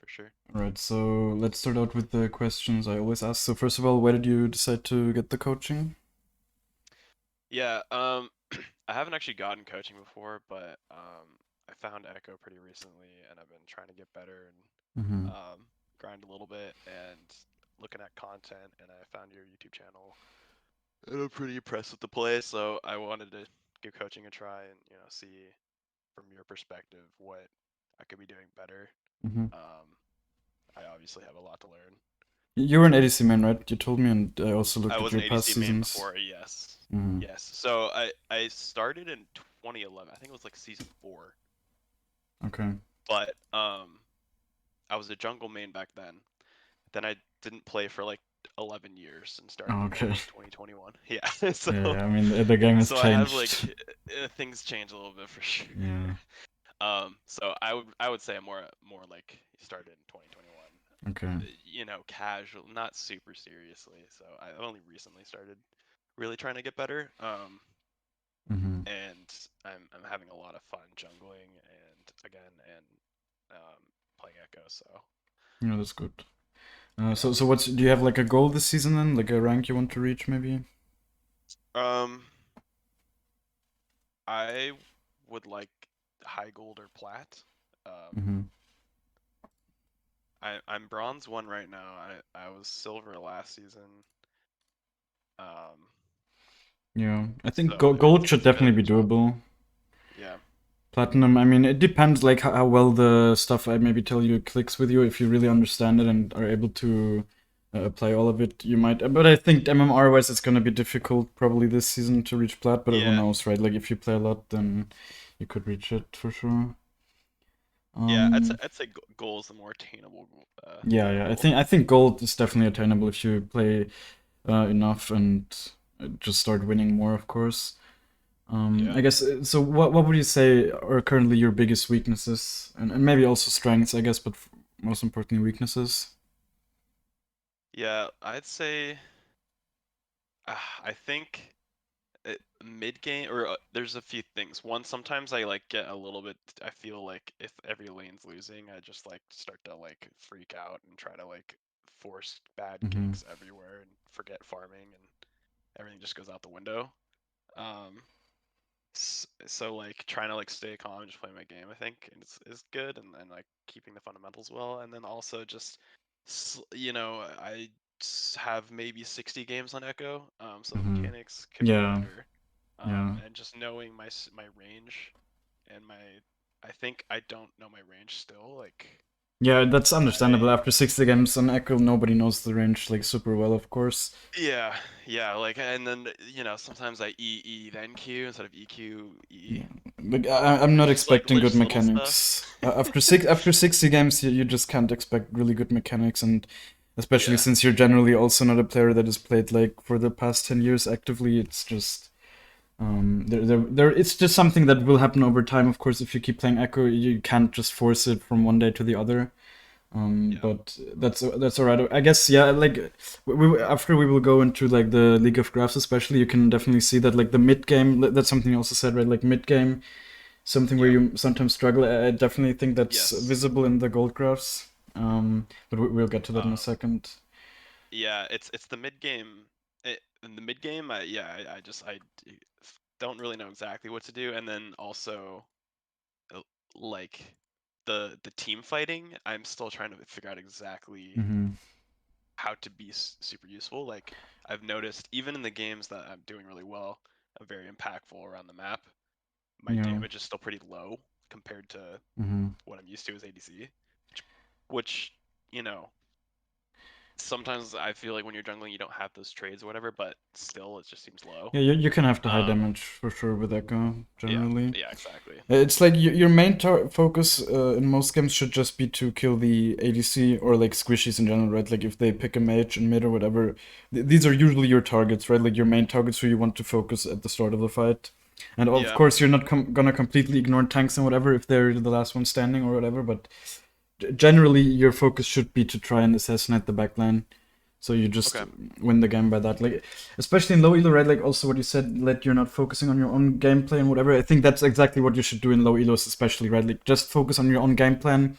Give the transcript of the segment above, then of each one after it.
for sure. Right, so let's start out with the questions I always ask. So first of all, why did you decide to get the coaching? Yeah, I haven't actually gotten coaching before, but I found Ekko pretty recently, and I've been trying to get better Mm-hmm. and grind a little bit and looking at content, and I found your YouTube channel, and I'm pretty impressed with the play, so I wanted to give coaching a try and see from your perspective what I could be doing better. Mm-hmm. Um, I obviously have a lot to learn. You were an ADC man, right? You told me, and I also I looked at was an your past ADC main seasons. before, yes. Mm-hmm. Yes. So I started in 2011. I think it was like season 4. Okay. But I was a jungle main back then. Then I didn't play for like 11 years and started Oh, again okay. in 2021. Yeah. So Yeah, yeah, I mean the game has so I have like changed. things change a little bit for sure. Yeah. So I would say I'm more like started in 2021. Okay. Casual, not super seriously. So I've only recently started really trying to get better. Mm-hmm. And I'm having a lot of fun jungling and playing Echo. So Yeah, that's good. yeah. So what's do you have like a goal this season then? Like a rank you want to reach maybe? Um, I would like high gold or plat. Um, Mm-hmm. I'm bronze 1 right now. I was silver last season. Um, Yeah, I think so gold should it's a bit of definitely a be jump. doable. Yeah. Platinum, I mean, it depends like how well the stuff I maybe tell you clicks with you. If you really understand it and are able to apply all of it, you might. But I think MMR wise, it's gonna be difficult probably this season to reach plat. But who Yeah. knows, right? Like if you play a lot, then you could reach it for sure. Yeah. Um, I'd say goal is the more attainable yeah, yeah. I goal. think I think gold is definitely attainable if you play enough and just start winning more, of course. Yeah. I guess so. What would you say are currently your biggest weaknesses, and maybe also strengths? I guess, but most importantly, weaknesses. Yeah. I'd say I think mid game or there's a few things. One, sometimes I like get a little bit. I feel like if every lane's losing, I just like start to like freak out and try to like force bad Mm-hmm. ganks everywhere and forget farming and everything just goes out the window. Um, so like trying to like stay calm and just play my game, I think is good, and like keeping the fundamentals well, and then also just I have maybe 60 games on Echo, so the Mm-hmm. mechanics could be Yeah, better, yeah, and just knowing my range and I think I don't know my range still, like yeah. That's I understandable. After 60 games on Echo, nobody knows the range like super well, of course. yeah, yeah, like, and then sometimes I E then Q instead of EQ E, Yeah, like I'm and not just like expecting good just little stuff. mechanics. After 60 games, you just can't expect really good mechanics, and especially Yeah. since you're generally also not a player that has played like for the past 10 years actively, it's just it's just something that will happen over time. Of course, if you keep playing Echo, you can't just force it from one day to the other. Yeah. But that's alright. I guess yeah. Like after we will go into like the League of Graphs, especially, you can definitely see that like the mid game. That's something you also said, right? Like mid game, something where Yeah. you sometimes struggle. I definitely think that's Yes. visible in the gold graphs. But we'll get to that in a Um, second. yeah, it's the mid game. In the mid game, I just don't really know exactly what to do, and then also uh, like the team fighting, I'm still trying to figure out exactly Hmm. how to be super useful. Like I've noticed even in the games that I'm doing really well, I'm very impactful around the map. My Yeah. damage is still pretty low compared to Hmm. what I'm used to as ADC, which you know sometimes I feel like when you're jungling, you don't have those trades or whatever, but still, it just seems low. Yeah, you can have the high Um, damage for sure with Echo yeah, generally. yeah, exactly. It's like your main focus in most games should just be to kill the ADC or like squishies in general, right? Like if they pick a mage in mid or whatever, these are usually your targets, right? Like your main targets who you want to focus at the start of the fight. And of Yeah, course, you're not gonna completely ignore tanks and whatever if they're the last one standing or whatever, but generally your focus should be to try and assassinate the backline. So you just okay, win the game by that. Like especially in low elo, right? Like also what you said, let you're not focusing on your own gameplay and whatever. I think that's exactly what you should do in low elos, especially, right? Like just focus on your own game plan.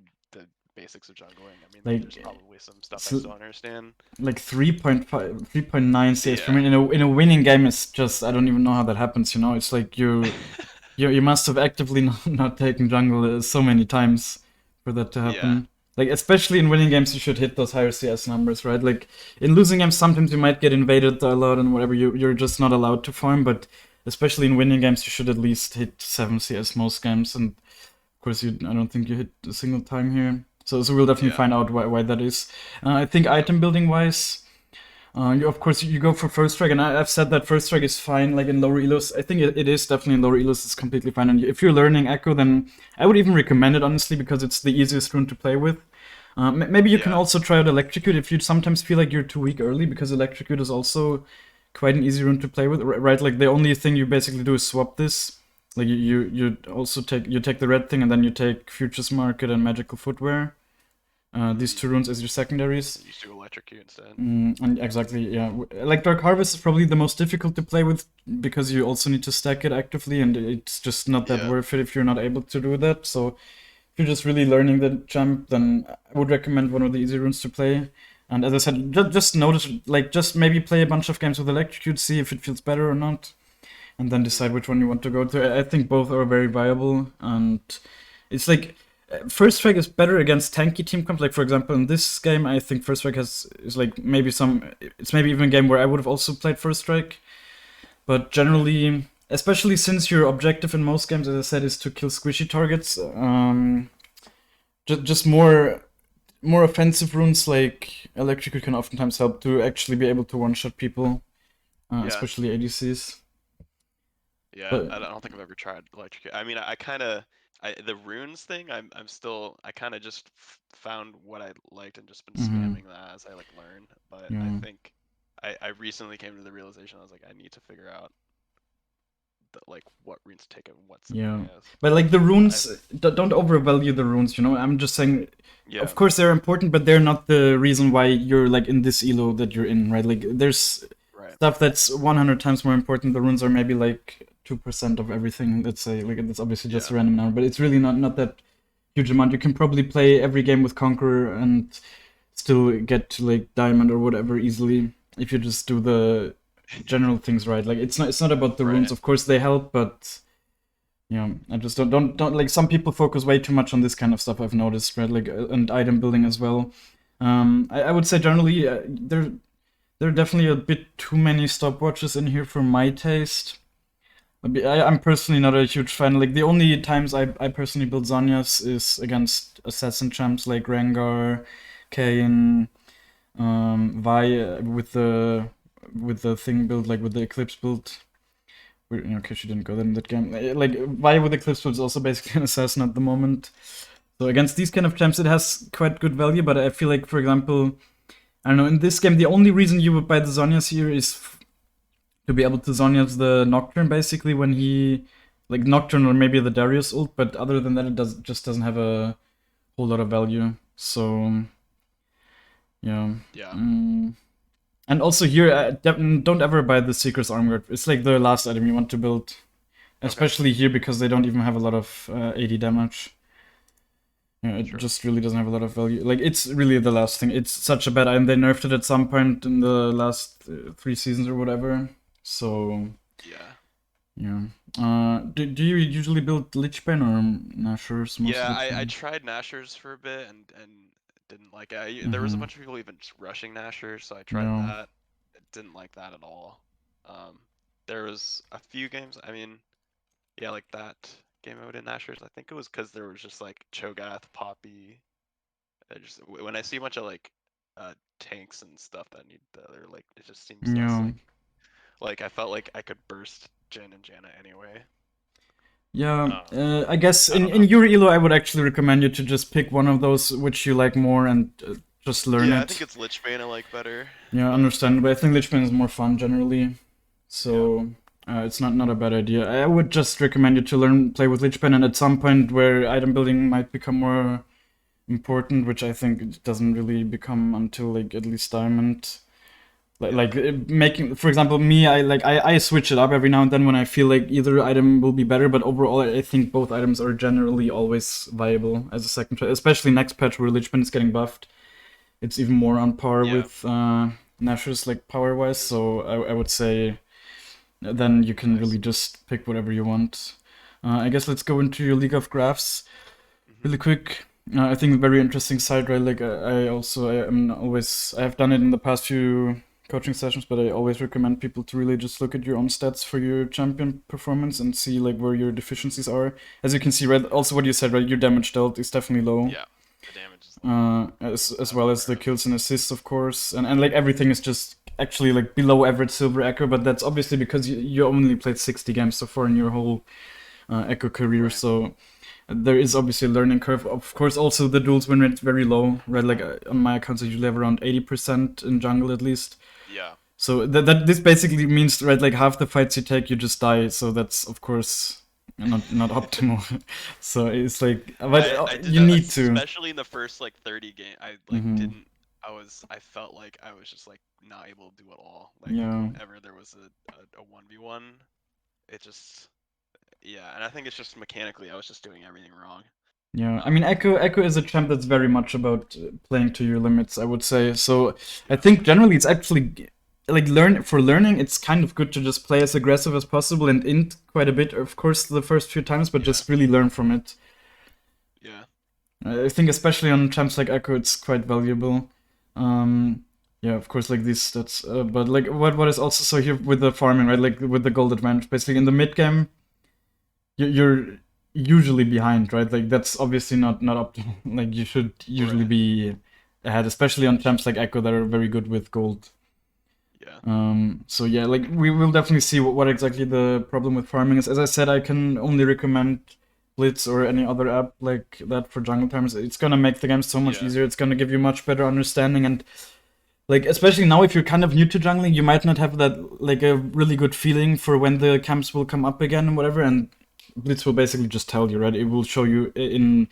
the basics of jungling. I mean, there's Like probably some stuff I it's still don't understand. like 3.5, 3.9 CS per Yeah, minute in a winning game is just, I don't even know how that happens. You know, it's like you must have actively not taken jungle so many times for that to yeah, happen. Like especially in winning games, you should hit those higher CS numbers, right? Like in losing games, sometimes you might get invaded a lot and whatever. You're just not allowed to farm, but especially in winning games, you should at least hit 7 CS most games. And of course, I don't think you hit a single time here. So we'll definitely yeah, find out why that is. I think yep, item building wise, of course, you go for first strike, and I've said that first strike is fine, like in lower elos. I think it is definitely in lower elos, it's completely fine. And if you're learning Ekko, then I would even recommend it, honestly, because it's the easiest rune to play with. Maybe you can yeah, also try out Electrocute if you sometimes feel like you're too weak early, because Electrocute is also quite an easy rune to play with, right? Like the only thing you basically do is swap this. Like you also take the red thing, and then you take Futures Market and Magical Footwear. These mm, two runes as your secondaries. you just do electrocute instead. And exactly, yeah. Like Dark Harvest is probably the most difficult to play with because you also need to stack it actively, and it's just not that Yeah, worth it if you're not able to do that. So if you're just really learning the jump, then I would recommend one of the easy runes to play. And as I said, just notice, like, just maybe play a bunch of games with Electrocute, see if it feels better or not, and then decide mm, which one you want to go to. I think both are very viable, and it's like first strike is better against tanky team comps. Like for example, in this game, I think first strike is like maybe some. It's maybe even a game where I would have also played first strike, but right. generally, especially since your objective in most games, as I said, is to kill squishy targets. Just more offensive runes like Electricute can oftentimes help to actually be able to one shot people, Yeah, especially ADCs. yeah. But I don't think I've ever tried electrocute. I mean, I kind of, the runes thing. I'm still. I kind of just found what I liked and just been mhm, spamming that as I like learn. But I yeah. think I recently came to the realization I was like, I need to figure out like what runes take and what Yeah, scenarios. but like the I runes, don't overvalue the runes. You know, I'm just saying. Yeah, Of course, they're important, but they're not the reason why you're like in this elo that you're in, right? Like, there's right. stuff that's 100 times more important. The runes are maybe like 2% of everything. Let's say, like, it's obviously just Yeah, a random number, but it's really not that huge amount. You can probably play every game with Conqueror and still get to like Diamond or whatever easily if you just do the general things right. Like, it's not about the runes. right. Of course, they help, but yeah, I just don't like some people focus way too much on this kind of stuff. I've noticed, right? Like and item building as well. I would say generally there are definitely a bit too many stopwatches in here for my taste. I'm personally not a huge fan. Like the only times I personally build Zhonya's is against assassin champs like Rengar, Kayn, Vi with the thing build, like with the Eclipse build. Okay, she didn't go there in that game. Like, Vi with Eclipse was also basically an assassin at the moment. So against these kind of champs, it has quite good value, but I feel like, for example, I don't know, in this game, the only reason you would buy the Zhonya's here is to be able to Zhonya's the Nocturne, basically, when he... Like, Nocturne or maybe the Darius ult, but other than that, just doesn't have a whole lot of value. So, yeah. Yeah, Mm. And also here, don't ever buy the Seeker's Armguard. It's like the last item you want to build. okay, Especially here because they don't even have a lot of 80 damage. Yeah, it true. just really doesn't have a lot of value. Like, it's really the last thing. It's such a bad item. They nerfed it at some point in the last 3 seasons or whatever. So, Yeah, yeah. Do you usually build Lichbane or Nashers most of yeah. the I time? tried Nashers for a bit and didn't like it. There was a Mm-hmm. bunch of people even just rushing Nashers, so I tried Yeah. that. Didn't like that at all. Um, there was a few games. I mean, yeah, like that game mode in Nashers. I think it was because there was just like Cho'Gath, Poppy. When I see a bunch of tanks and stuff that need the other like, it just seems less Yeah. like I felt like I could burst Jhin and Janna anyway. Yeah, Um, I guess I don't in know. your elo, I would actually recommend you to just pick one of those which you like more and just learn Yeah, I think it. it's Lichbane I like better, Yeah, but understandable. I think Lichbane is more fun generally, yeah, so it's not a bad idea. I would just recommend you to learn play with Lichbane, and at some point where item building might become more important, which I think it doesn't really become until like at least Diamond. Yeah. Making, for example, me, I switch it up every now and then when I feel like either item will be better, but overall I think both items are generally always viable as a second choice, especially next patch where Lichbane is getting buffed. It's even more on par Yeah. with Nashor's like power wise, There's so I would say then you can nice. really just pick whatever you want. I guess let's go into your League of Graphs Hmm. really quick. I think very interesting side, right? Like I am always I have done it in the past few coaching sessions, but I always recommend people to really just look at your own stats for your champion performance and see like where your deficiencies are. As you can see, right? Also, what you said, right? Your damage dealt is definitely low. Yeah. The damage is like As I'm well as aware the of. kills and assists, of course, and like everything is just actually like below average silver Echo, but that's obviously because you only played 60 games so far in your whole Echo career, Right. so there is obviously a learning curve. Of course, also the duels win rate very low, right? Like on my accounts, I usually have around 80% in jungle at least. Yeah. So that this basically means, right, like half the fights you take, you just die. So that's of course not optimal. So it's like, but I did you that, need to. especially in the first like 30 game. I like Hmm. didn't. I felt like I was just like not able to do it all. Like Yeah, whenever there was a 1v1, it just yeah. And I think it's just mechanically I was just doing everything wrong. yeah. I mean, Um. Echo is a champ that's very much about playing to your limits, I would say. So I Yeah. think generally it's actually like learning. It's kind of good to just play as aggressive as possible and int quite a bit, of course, the first few times, but Yeah. just really learn from it. Yeah. I think especially on champs like Echo, it's quite valuable. Um, yeah, of course, like these stats, but like what is also so here with the farming, right? Like with the gold advantage, basically in the mid game, you're usually behind, right? Like that's obviously not optimal. Like you should usually Right. be ahead, especially on champs like Echo that are very good with gold. Yeah. So yeah, like we will definitely see what exactly the problem with farming is. As I said, I can only recommend Blitz or any other app like that for jungle times. It's gonna make the game so much Yeah. easier. It's gonna give you much better understanding and like especially now if you're kind of new to jungling, you might not have that like a really good feeling for when the camps will come up again and whatever. And Blitz will basically just tell you, right? It will show you in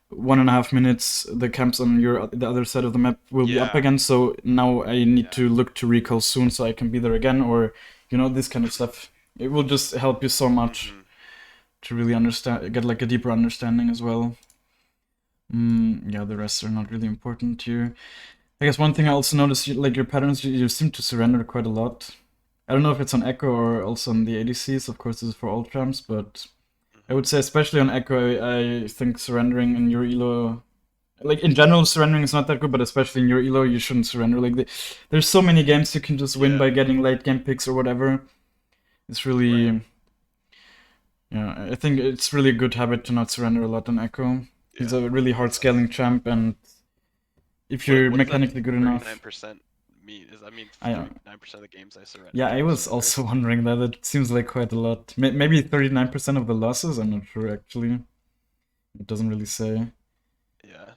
1.5 minutes the camps on the other side of the map will be up Yeah. again. So now I need Yeah. to look to recall soon so I can be there again, or this kind of stuff. It will just help you so much Mhm. to really understand, get like a deeper understanding as well. Yeah, the rest are not really important here. I guess one thing I also noticed, like your patterns, you seem to surrender quite a lot. I don't know if it's on Echo or also on the ADCs. Of course, this is for all champs, but I Mhm. would say especially on Echo, I think surrendering in your elo, like in general, surrendering is not that good, but especially in your elo, you shouldn't surrender. There's so many games you can just win Yeah. by getting late game picks or whatever. It's Right. really, yeah, I think it's really a good habit to not surrender a lot on Echo. He's Yeah. a really hard That's scaling champ, and if what you're what does that mechanically good enough, 39% mean? Does that mean I 39% of the games I yeah, I was surrender? also wondering that. It seems like quite a lot. Maybe 39% of the losses. I'm not sure actually. It doesn't really say. Yeah.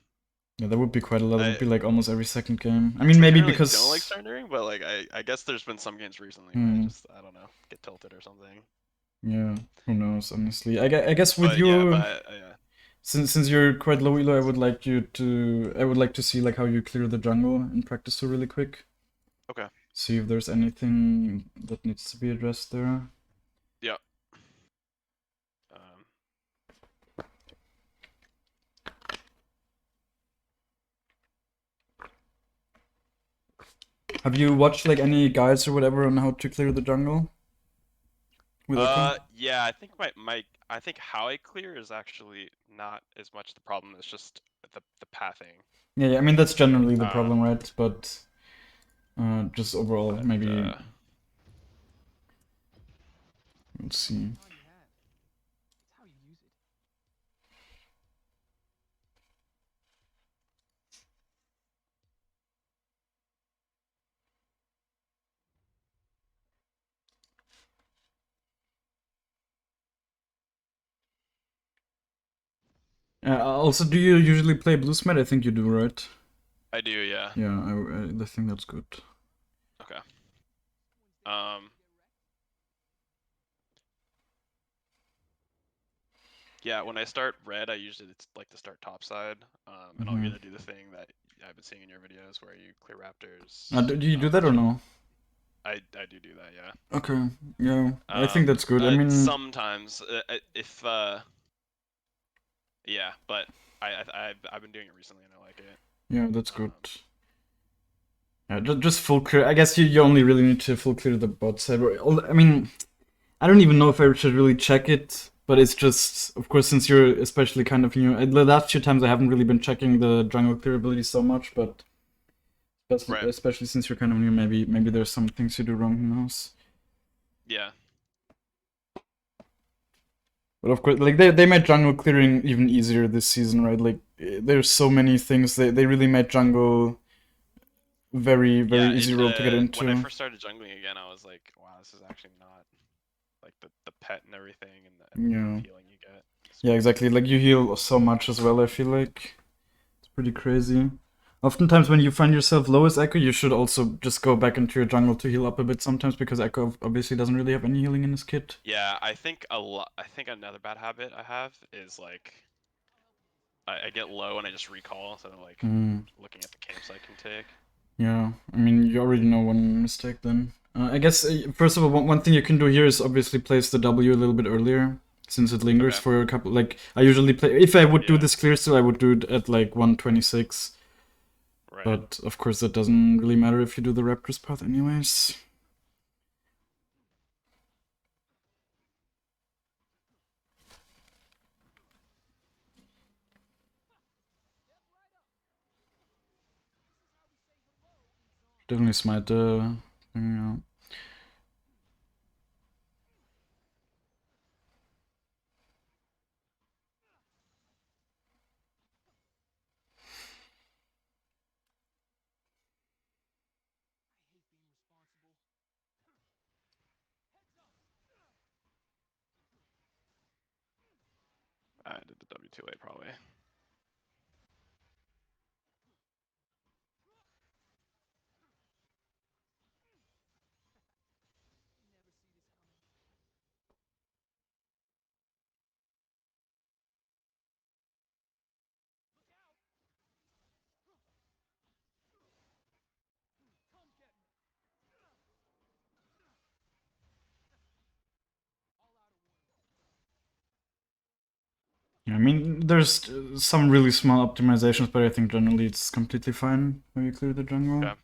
Yeah, that would be quite a lot. It would I be like almost every second game. I mean, I maybe generally don't like because. surrendering, but like I guess there's been some games recently where Hmm, I don't know, get tilted or something. yeah, who knows? Honestly, I guess with But yeah, you, but yeah. since you're quite low elo, I would like to see like how you clear the jungle in practice so really quick. Okay. See if there's anything that needs to be addressed there. Yeah. Um, Have you watched like any guides or whatever on how to clear the jungle with Echo? yeah, I think I think how I clear is actually not as much the problem. It's just the pathing. Yeah, I mean that's generally the Um, problem, right? But just overall, but maybe let's see. Also, do you usually play Bluesmith? I think you do, right? I do, yeah. Yeah, I think that's good. Okay. Um, yeah, when I start red, I usually like to start topside, and I'll Hmm. either do the thing that I've been seeing in your videos where you clear raptors. Do you do that or So no? I do that, yeah. Okay, yeah, I think that's good. I mean, Sometimes if yeah, but I've been doing it recently and I like it. yeah, that's good. Um, Yeah, just full clear. I guess you only really need to full clear the bot side. I mean, I don't even know if I should really check it, but it's just, of course, since you're especially kind of new. The last few times I haven't really been checking the jungle clearability so much, but right. especially since you're kind of new, maybe there's some things you do wrong. Who knows? Yeah. But of course, like they made jungle clearing even easier this season, right? Like there's so many things they really made jungle very Yeah, easy role to get when I into. first started jungling again, I was like, wow, this is actually not like the pet and everything and the amount of Yeah, healing you get. It's yeah, crazy. exactly. Like you heal so much as well. I feel like it's pretty crazy. Oftentimes, when you find yourself low as Ekko, you should also just go back into your jungle to heal up a bit sometimes because Ekko obviously doesn't really have any healing in his kit. Yeah, I think I think another bad habit I have is like I get low and I just recall instead of like Mm, looking at the camps I can take. yeah, I mean, you already know one mistake then. I guess, first of all, one thing you can do here is obviously place the W a little bit earlier, since it lingers Okay. for a couple. Like, I usually play. If I would do Yeah. this clear still, I would do it at like 126. Right. But of course, that doesn't really matter if you do the Raptors path, anyways. Definitely smite the thing out. I did the W too late probably. Yeah, I mean, there's some really small optimizations, but I think generally it's completely fine when you clear the jungle. Okay.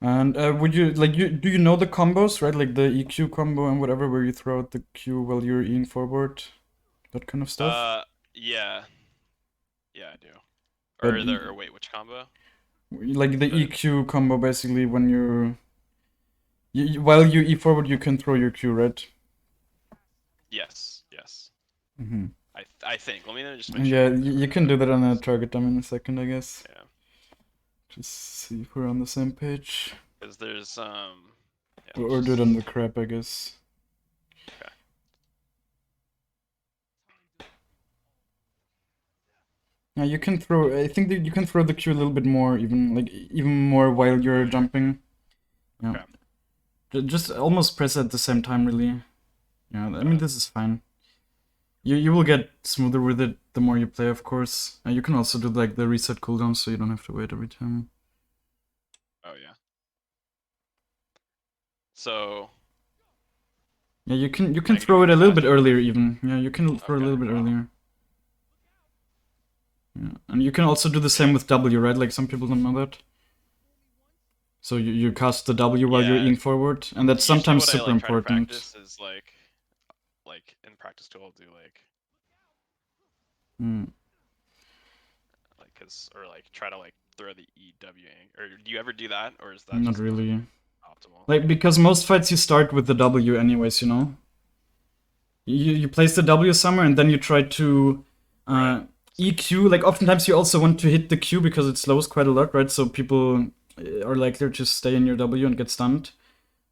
And would you like you do you know the combos, right? Like the EQ combo and whatever, where you throw out the Q while you're eating forward, that kind of stuff. Yeah. Yeah, I do. But Or wait, which combo? like the The EQ combo, basically, when while you E forward, you can throw your Q, right? yes, yes. Mm-hmm. I think. Let me just make sure Yeah, I'm you correct can about do that on a this. target dummy in a second, I guess. Yeah, Just see if we're on the same page. because there's yeah, let's Or do it on the just crap, I guess. okay. Yeah, you can throw. I think that you can throw the Q a little bit more, even more while you're jumping. Yeah, Okay. just almost press at the same time, really. Yeah, I Got mean it. this is fine. You will get smoother with it the more you play, of course. You can also do like the reset cooldown, so you don't have to wait every time. Oh yeah. So Yeah, you can I can do throw it even a little bit faster now. earlier, even. Yeah, you can throw a Okay. little bit Wow. earlier. Yeah, and you can also do the same with W, right? Like some people don't know that. So you cast the W while you're Yeah. eating forward, and that's Usually sometimes what I super like try to important. practice is like in practice too I'll do Mm, like cause or like try to like throw the EW or do you ever do that or is that not just not really. optimal? Like, because most fights you start with the W anyways, you know? You place the W somewhere and then you try to Right. uh, EQ. Like, oftentimes you also want to hit the Q because it slows quite a lot, right? So people are likely to stay in your W and get stunned.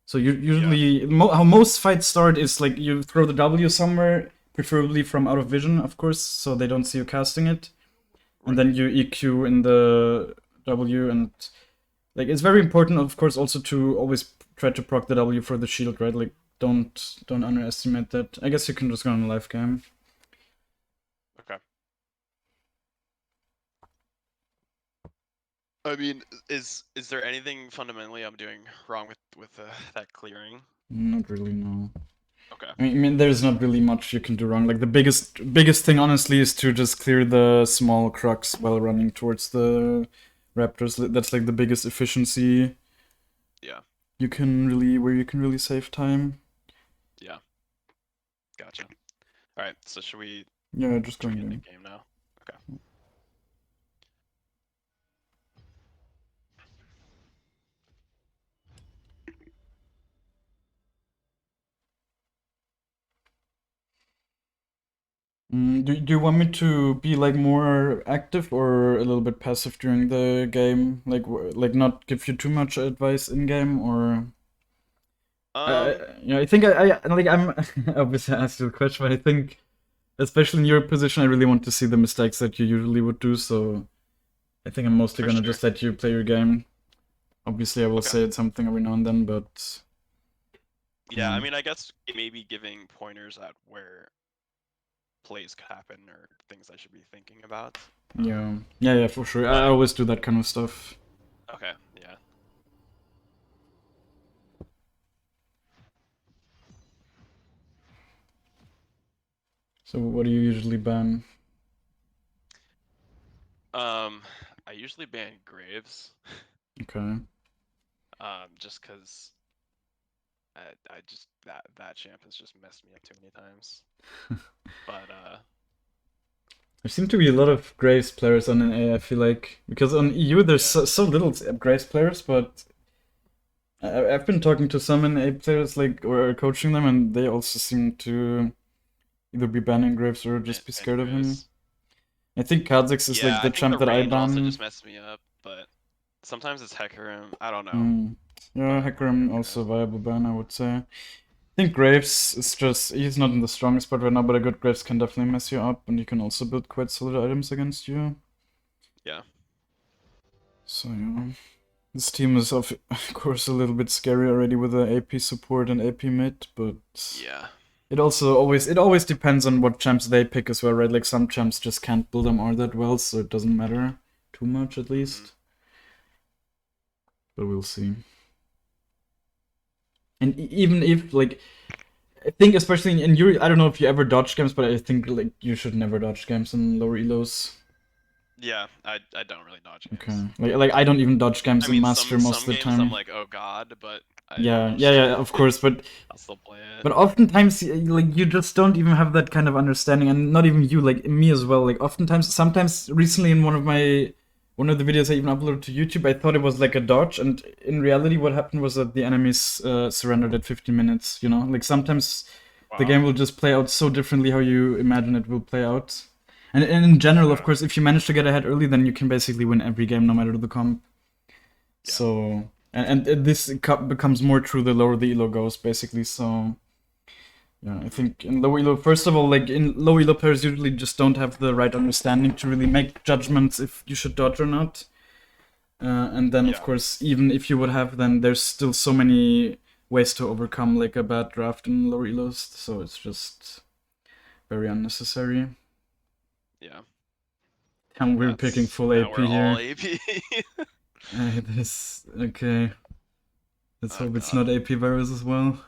So you Yeah. usually, how most fights start is like you throw the W somewhere, preferably from out of vision, of course, so they don't see you casting it. And Right. then you EQ in the W, and like it's very important, of course, also to always try to proc the W for the shield, right? Like don't underestimate that. I guess you can just go on a live game. Okay. I mean, is there anything fundamentally I'm doing wrong with that clearing? Not really, no. Okay. I mean, there's not really much you can do wrong. Like the biggest thing, honestly, is to just clear the small crux while running towards the raptors. That's like the biggest efficiency Yeah. where you can really save time. Yeah. Gotcha. All right. So Yeah, just should we going get into game. game now? Okay. Do you want me to be like more active or a little bit passive during the game? Like not give you too much advice in game or I think I like I'm obviously I asked you the question, but I think especially in your position, I really want to see the mistakes that you usually would do. So I think I'm mostly for gonna sure. just let you play your game. Obviously, I will Okay. say something every now and then, but Yeah. I mean, I guess maybe giving pointers at where plays could happen or things I should be thinking about. yeah, for sure. I But always do that kind of stuff. okay. Yeah. So what do you usually ban? I usually ban Graves. Okay. Just because I just that champ has just messed me up too many times. But There seem to be a lot of Graves players on NA, I feel like. Because on EU there's yeah. so little Graves players, but I've been talking to some NA players like or coaching them and they also seem to either be banning Graves or just be And scared of him. Graves. I think Kha'Zix is Yeah, like I the think the champ that I range also ban. just messes me up, but sometimes it's Hecarim. I don't know, Mm. Yeah, but I'm Hecarim gonna. also a viable ban, I would say. I think Graves is just he's not in the strongest part right now, but a good Graves can definitely mess you up, and you can also build quite solid items against you. Yeah. So yeah. This team is of course a little bit scary already with the AP support and AP mid, but Yeah. it always depends on what champs they pick as well, right? Like some champs just can't build them all that well, so it doesn't matter too much at least. But we'll see. And even if like I think especially in Yuri, I don't know if you ever dodge games, but I think like you should never dodge games in lower elos. Yeah. I don't really dodge Okay, games. like I don't even dodge I games in mean, Master most some of the games I'm time. like, oh god, but Yeah, I'll yeah, still yeah, of course, but I'll still play it. But oftentimes, like you just don't even have that kind of understanding, and not even you, like me as well. Like oftentimes, sometimes recently in one of the videos I even uploaded to YouTube, I thought it was like a dodge, and in reality, what happened was that the enemies surrendered at 15 minutes. You know, like sometimes the Wow. game will just play out so differently how you imagine it will play out. And in general, of Yeah. course, if you manage to get ahead early, then you can basically win every game, no matter the comp. Yeah. So, and this becomes more true the lower the elo goes, basically. So. Yeah, I think in low elo, first of all, like in low elo players usually just don't have the right understanding to really make judgments if you should dodge or not. And then, of Yeah. course, even if you would have, then there's still so many ways to overcome like a bad draft in lower elos. So it's just very unnecessary. Yeah. And we're picking That's full now AP we're all here. AP. This okay. Let's Oh hope it's god. not AP virus as well.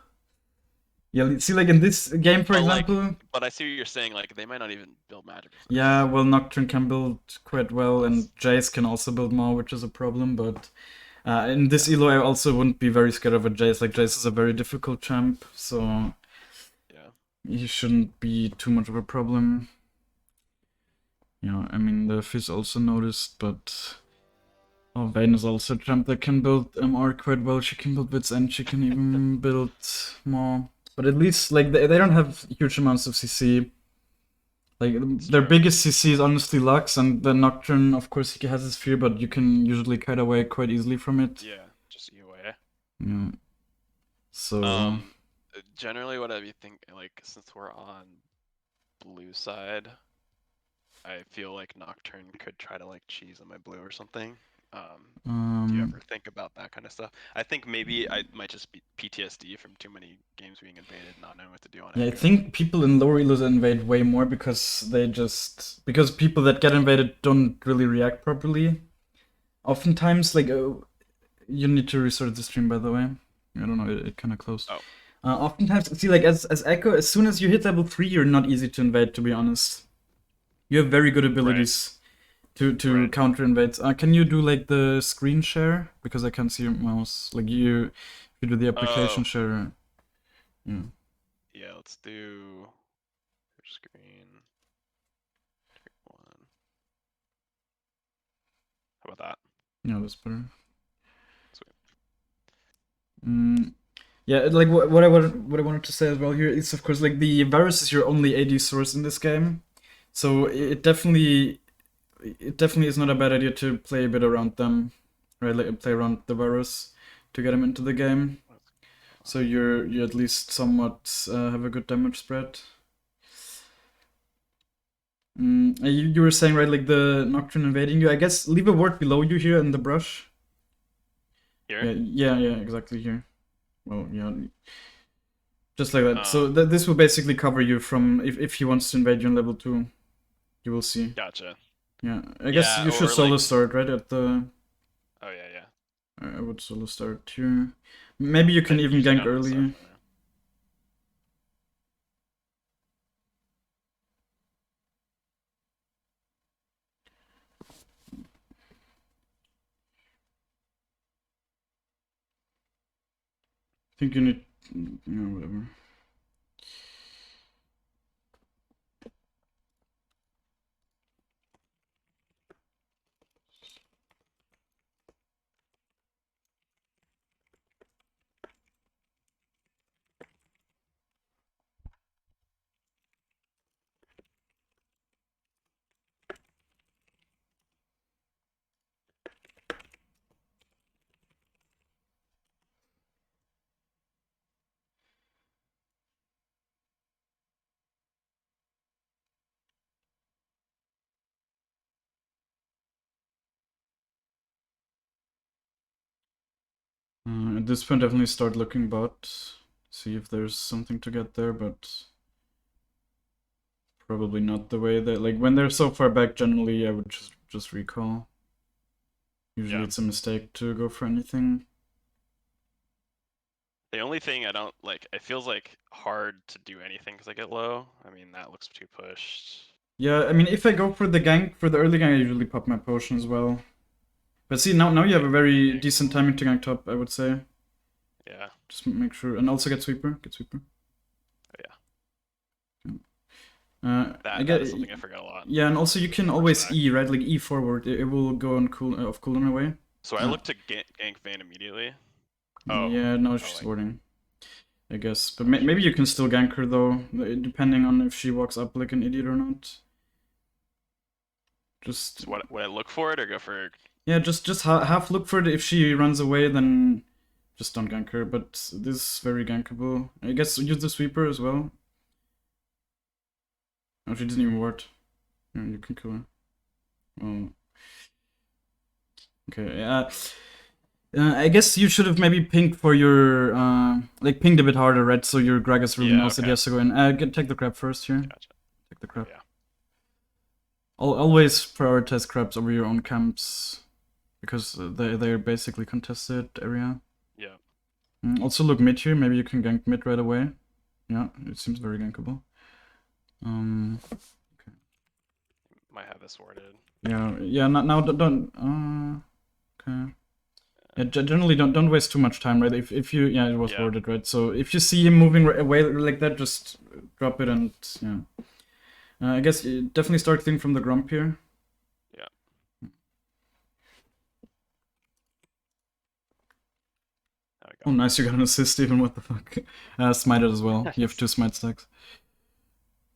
Yeah, see, like in this game, for But like, example, but I see what you're saying. Like, they might not even build magic yeah, resist. well, Nocturne can build quite well, and That's Jace can also build more, which is a problem. But in this yeah. elo, I also wouldn't be very scared of a Jace. Like, Jace is a very difficult champ, so Yeah. he shouldn't be too much of a problem. I mean, the Fizz also noticed, but oh, Vayne is also a champ that can build MR quite well. She can build bits and she can even build more. But at least, like, they don't have huge amounts of CC. Like It's their true. biggest CC is honestly Lux, and the Nocturne, of course, he has his fear, but you can usually kite away quite easily from it. Yeah. Just UA. Yeah. So Um, generally, what I be thinking, like, since we're on blue side, I feel like Nocturne could try to like cheese on my blue or something. Do you ever think about that kind of stuff? I think maybe I might just be PTSD from too many games being invaded, not knowing what to do on yeah, I Echo. think people in lower elos invade way more because because people that get invaded don't really react properly. Oftentimes, like, you need to restart the stream, by the way. I don't know, it kind of closed. Oh, Oftentimes, see, like, as Ekko, as soon as you hit level 3, you're not easy to invade, to be honest. You have very good right, abilities to right. counter invades. Can you do, like, the screen share? Because I can't see your mouse. Like, you do the application Oh, share. Yeah, yeah. Let's do screen one. How about that? yeah, that's better. Sweet. Yeah, like what I wanted to say as well here is, of course, like the Varus is your only AD source in this game, so Mhm. it definitely is not a bad idea to play a bit around them, right? Like play around the Varus to get him into the game, Let's so you at least somewhat have a good damage spread. You were saying, right, like the Nocturne invading you. I guess leave a ward below you here in the brush. Here. Yeah, exactly here. Well, yeah, just like that. So Um, this will basically cover you from if he wants to invade you on level 2. You will see. gotcha. Yeah, I guess Yeah, you should or solo like. start right at the. Oh yeah, yeah. I would solo start here. Maybe you I can even usually gank don't even start early. from there. I think you need. Whatever. At this point, definitely start looking bot. See if there's something to get there, but probably not the way that. Like when they're so far back, generally I would just recall. Usually Yeah. it's a mistake to go for anything. The only thing I don't like, it feels like hard to do anything because I get low. I mean, that looks too pushed. Yeah, I mean, if I go for the gank, for the early gank, I usually pop my potion as well. But see, now you have Okay. a very decent timing to gank top, I would say. Yeah. Just make sure, and also get sweeper. Get sweeper. Oh, yeah. I That get, is something I forget a lot. yeah, and also you can First always stack. E, right? Like E forward. It will go on off cooldown away. So I look to gank Vayne immediately. Oh. Yeah, no, Oh, she's like. warding, I guess. But Oh, she maybe is. you can still gank her though, depending on if she walks up like an idiot or not. Just So what? Would I look for it or go for? yeah, just half look for it. If she runs away, then just don't gank her. But this is very gankable. I guess use the sweeper as well. Oh, she doesn't even ward. Yeah, you can kill her. Oh. Okay. I guess you should have maybe pinged for your like pinged a bit harder, right? So your Gragas really Yeah. knows that he Okay. has to go in. Take the crab first here. Gotcha. Take the crab. Yeah. Always prioritize crabs over your own camps because they're basically contested area. Yeah. Also look mid here. Maybe you can gank mid right away. Yeah, it seems very gankable. Might have this warded. Yeah. Now don't. Okay. Yeah, generally don't waste too much time, right? If you it was Yeah. worded, right? So if you see him moving away like that, just drop it and yeah. I guess you definitely start cleaning from the grump here. Yeah. There we Oh, go. nice, you got an assist even. What the fuck? Smite it as well. You have 2 smite stacks.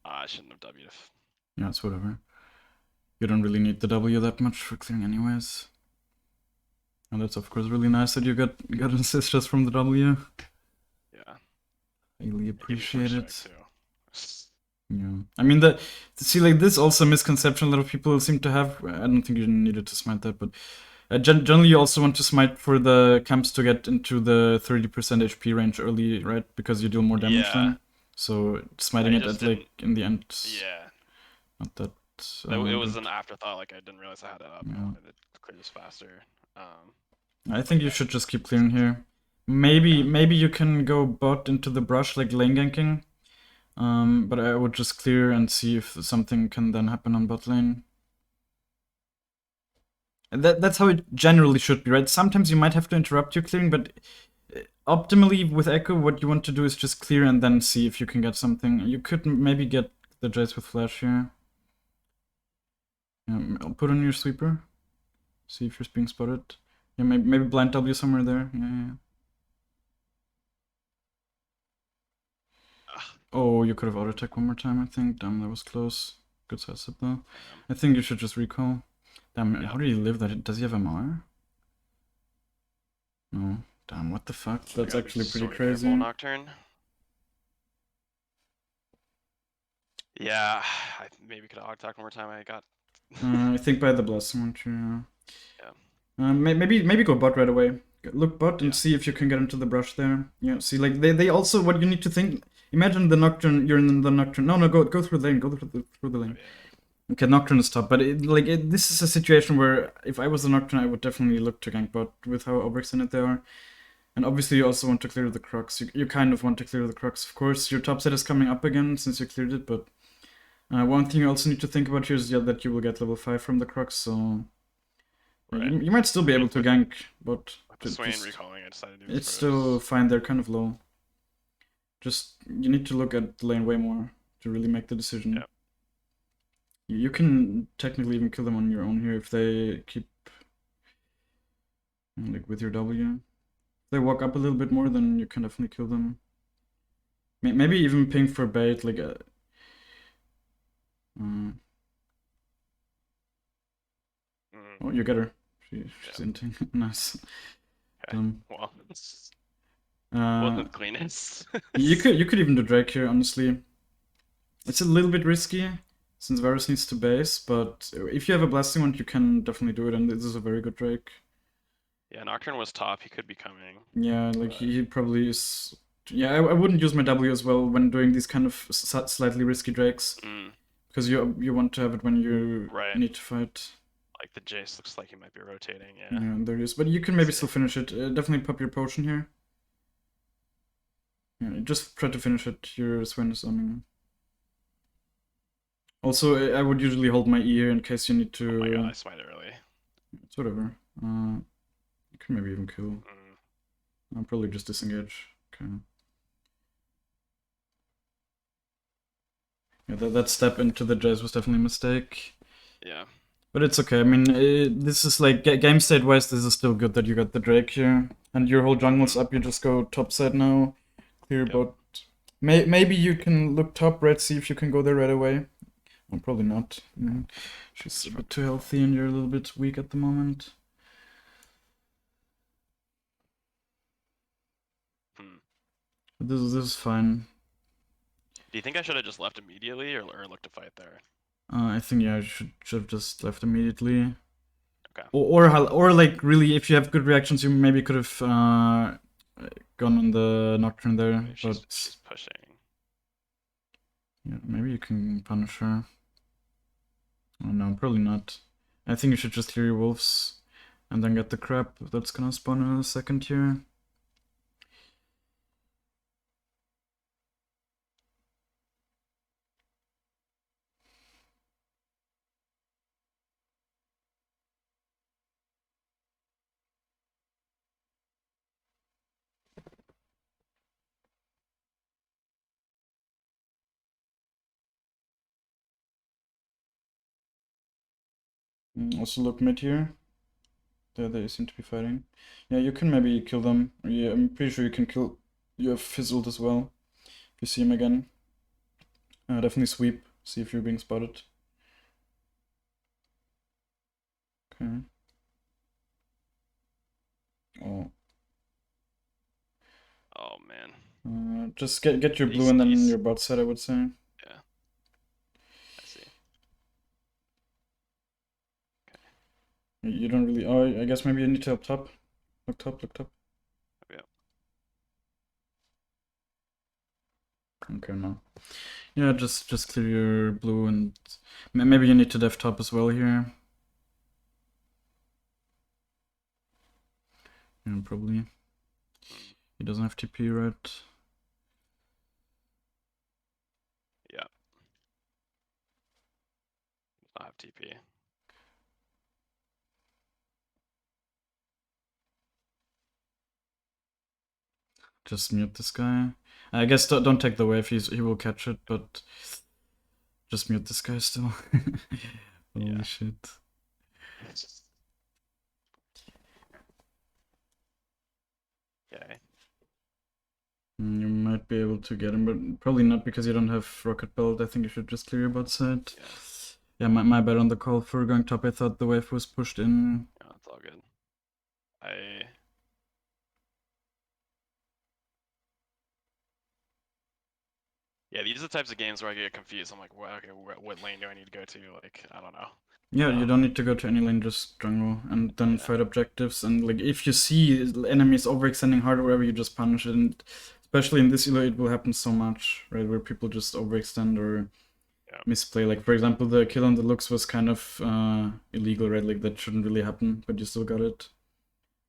I shouldn't have W'd. Yeah, it's whatever. You don't really need the W that much for clearing, anyways. And that's of course really nice that you got an assist just from the W. Yeah. Highly It gave me appreciate first it. stack Yeah, I mean see, like this also a misconception a lot of people seem to have. I don't think you needed to smite that, but generally you also want to smite for the camps to get into the 30% HP range early, right? Because you deal more too. damage Yeah. then. So smiting I it just at like didn't. in the end, Yeah. not that It was good. an afterthought. Like I didn't realize I had it up, and I Yeah. wanted to clear this faster. I But think you yeah, should just keep makes clearing sense. here. Maybe Yeah. maybe you can go bot into the brush like lane ganking. But I would just clear and see if something can then happen on bot lane. That's how it generally should be, right? Sometimes you might have to interrupt your clearing, but optimally with Ekko, what you want to do is just clear and then see if you can get something. You could maybe get the Jace with flash here. I'll put on your sweeper. See if you're being spotted. Yeah, maybe blind W somewhere there. Yeah. Ugh, Oh, you could have auto attack one more time, I think. Damn, that was close. Good size up though. damn. I think you should just recall. Damn, Yeah. how do you live that? Does he have MR? No. Damn, what the fuck? I That's gotta be actually pretty so careful, crazy. Nocturne. Yeah, I maybe could have attacked one more time. I got. I think by the blessing one too. Yeah. Maybe go bot right away. Look bot and Yeah. see if you can get into the brush there. Yeah, see, like they also what you need to think. Imagine the nocturne. You're in the nocturne. No, go through the lane. Go through the Oh lane. yeah. Okay, nocturne is top, but this is a situation where if I was the nocturne, I would definitely look to gank bot with how overextended they are. And obviously, you also want to clear the crux. You kind of want to clear the crux, of course. Your top set is coming up again since you cleared it, but one thing you also need to think about here is that you will get level 5 from the crux, so Right. you might still be I mean, able to gank, but with the Swain just recalling, I decided to do it's this still first. fine. They're kind of low. Just you need to look at the lane way more to really make the decision. Yeah. You can technically even kill them on your own here if they keep like with your W. If they walk up a little bit more, then you can definitely kill them. Maybe even ping for bait, like a. Mm. Oh, you get her. She's Yeah. inting. Nice. Okay. Well, Uh, wasn't the cleanest. you could even do Drake here, honestly. It's a little bit risky since Varus needs to base, but if you have a blasting one, you can definitely do it, and this is a very good Drake. Yeah, Nocturne was top. He could be coming. Yeah, like But he probably is. Yeah, I wouldn't use my W as well when doing these kind of slightly risky Drakes, mm, because you want to have it when you right. need to fight. Like the Jace looks like he might be rotating. Yeah. Yeah, there it is. But you can Let's maybe see. still finish it. Definitely pop your potion here. Yeah, just try to finish it. Your Swain is on. Also, I would usually hold my ear in case you need Oh my god, to. I smite it early. It's whatever. You can maybe even kill. Mm, I'll probably just disengage. Okay. Yeah, that step into the Jace was definitely a mistake. yeah. But it's okay. I mean, this is like game state wise, this is still good that you got the Drake here, and your whole jungle's up. You just go top side now, clear Yep. bot. Maybe you can look top red, see if you can go there right away. Well, probably not. She's a bit too healthy, and you're a little bit weak at the moment. Hmm. This is fine. Do you think I should have just left immediately or looked to fight there? I think yeah, I should have just left immediately. Okay. Or like really, if you have good reactions, you maybe could have gone on the nocturne there. Maybe But she's pushing. yeah, maybe you can punish her. Oh no, probably not. I think you should just clear your wolves and then get the crap that's gonna spawn in a second here. Also look mid here. There they seem to be fighting. Yeah, you can maybe kill them. Yeah, I'm pretty sure you can kill. You have fizzled as well. If you see him again, definitely sweep. See if you're being spotted. Okay. Oh. Oh man. Just get your blue and then your bot side, I would say. Yeah. I see. You don't really. Oh, I guess maybe you need to help top. Look top, look top. Yeah. Okay, no. Yeah, just clear your blue and maybe you need to def top as well here. Yeah, probably. He doesn't have TP, right? Yeah. Does not have TP. Just mute this guy. I guess don't take the wave. He will catch it, but just mute this guy still. Holy shit. Okay. You might be able to get him, but probably not because you don't have rocket belt. I think you should just clear your bot side. Yeah, my bad on the call for going top. I thought the wave was pushed in. Yeah, it's all good. Yeah, these are the types of games where I get confused. I'm like, well, okay, what lane do I need to go to? Like, I don't know. Yeah, you don't need to go to any lane, just jungle and then Yeah. fight objectives. And like if you see enemies overextending hard or whatever, you just punish it. And especially in this elo, it will happen so much, right? Where people just overextend or misplay. Like for example, the kill on the looks was kind of illegal, right? Like that shouldn't really happen, but you still got it.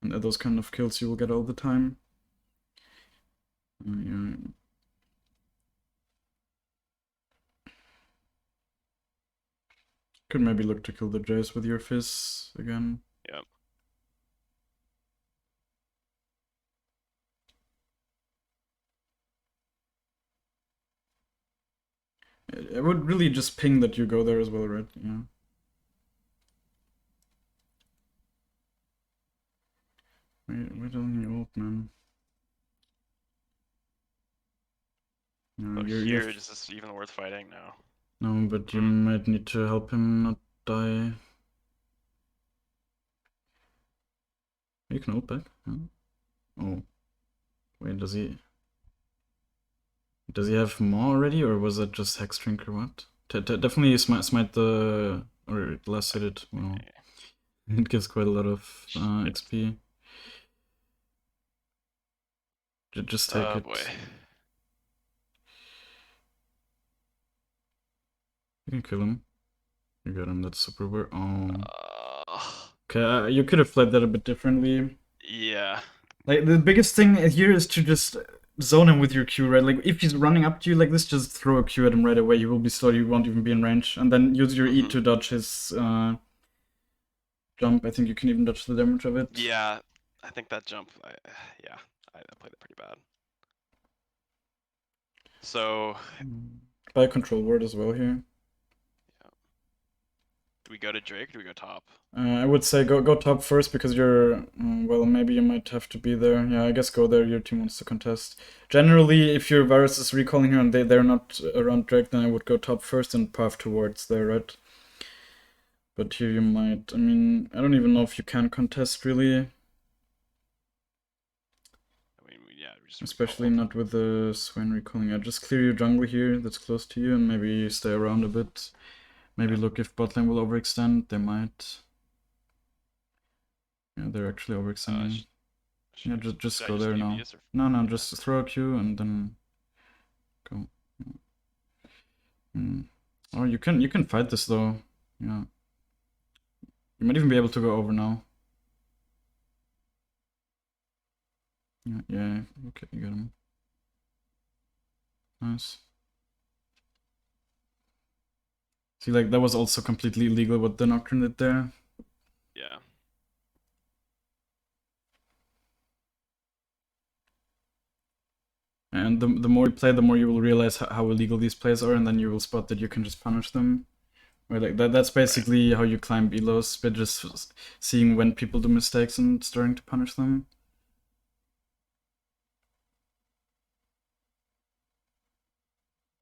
And those kind of kills you will get all the time. Yeah. Could maybe look to kill the Jace with your Fizz again. Yep. I would really just ping that you go there as well, right? Yeah. Wait don't you ult, man? No, So here, is this even worth fighting? No. No, but you might need to help him not die. You can ult back. Huh? Oh. Wait, does he... Does he have more already, or was that just Hex Drink or what? Definitely smite the... or last hit it. Well, it gives quite a lot of XP. Just take it. Boy. You can kill him. You got him, that's super weird. Oh. Okay, you could have played that a bit differently. Yeah. Like, the biggest thing here is to just zone him with your Q, right? Like, if he's running up to you like this, just throw a Q at him right away. He will be slow, you won't even be in range. And then use your E to dodge his jump. I think you can even dodge the damage of it. Yeah, I think that jump, I played it pretty bad. So... Buy control ward as well here. Yeah. Do we go to Drake or do we go top? I would say go top first because you're... well, maybe you might have to be there. Yeah, I guess go there. Your team wants to contest. Generally, if your Varus is recalling here and they're not around Drake, then I would go top first and path towards there, right? But here you might... I mean, I don't even know if you can contest, really. I mean, yeah, especially not with the Swain recalling. Yeah, just clear your jungle here that's close to you and maybe stay around a bit. Maybe look if bot lane will overextend. They might. Yeah, they're actually overextending. Yeah, just go there now. No, just throw a Q and then go. Oh, you can fight this though. Yeah. You might even be able to go over now. Yeah, okay, you got him. Nice. See, like, that was also completely illegal what the Nocturne did there. Yeah. And the more you play, the more you will realize how illegal these plays are, and then you will spot that you can just punish them. Right, like that's basically how you climb elos, but just seeing when people do mistakes and starting to punish them.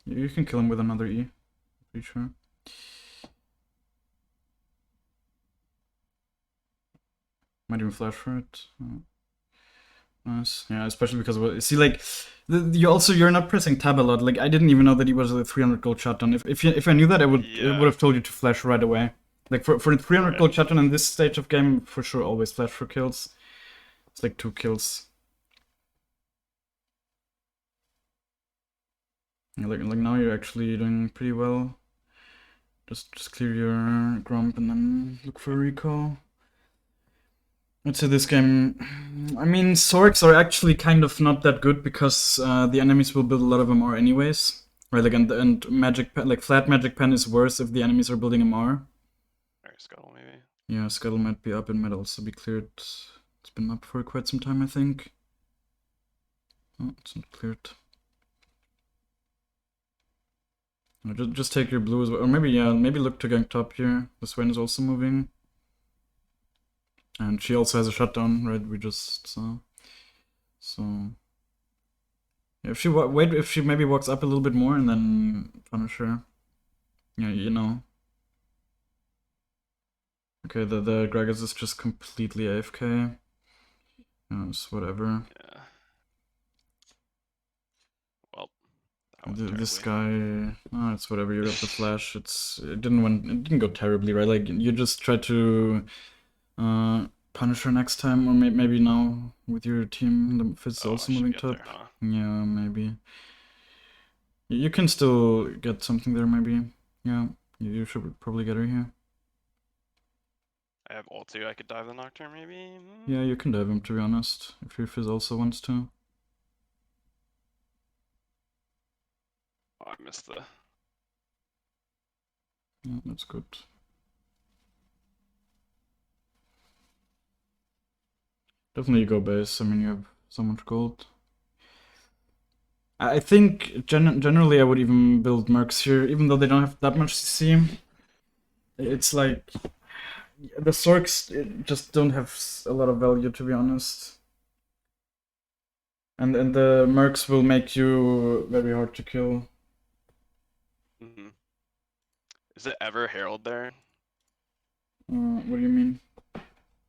You can kill him with another E, pretty sure. Might even flash for it. Oh. Nice. Yeah, especially because see, like, you're not pressing tab a lot. Like, I didn't even know that he was a 300 gold shotgun. If I knew that, I would have told you to flash right away. Like for 300 gold shotgun in this stage of game, for sure, always flash for kills. It's like 2 kills. Yeah, like now you're actually doing pretty well. Just clear your grump and then look for recall. I'd say this game. I mean, Sorks are actually kind of not that good because the enemies will build a lot of MR anyways. Right, like and magic pen, like flat magic pen is worse if the enemies are building MR. Or Scuttle, maybe. Yeah, Scuttle might be up and might also be cleared. It's been up for quite some time, I think. Oh, it's not cleared. No, just take your blue as well. Or maybe, yeah, maybe look to gank top here. The Swain is also moving. And she also has a shutdown, right? We just saw. So if she wait, if she maybe walks up a little bit more and then punish her. Yeah, you know. Okay, the Gragas is just completely AFK. It's whatever. Yeah. Well, that went This terribly. guy, it's whatever. You got the flash. It didn't go terribly, right? Like you just try to punish her next time, or maybe now with your team. The Fizz is Oh, I also should moving get there, top. huh? Yeah, maybe. You can still get something there, maybe. Yeah, you should probably get her here. I have ult too. I could dive the Nocturne, maybe. Yeah, you can dive him, to be honest, if your Fizz also wants to. Oh, I missed the. Yeah, that's good. Definitely go base. I mean, you have so much gold. I think generally I would even build Mercs here, even though they don't have that much CC. It's like the Sorks just don't have a lot of value, to be honest. And the Mercs will make you very hard to kill. Mm-hmm. Is it ever Herald there? What do you mean?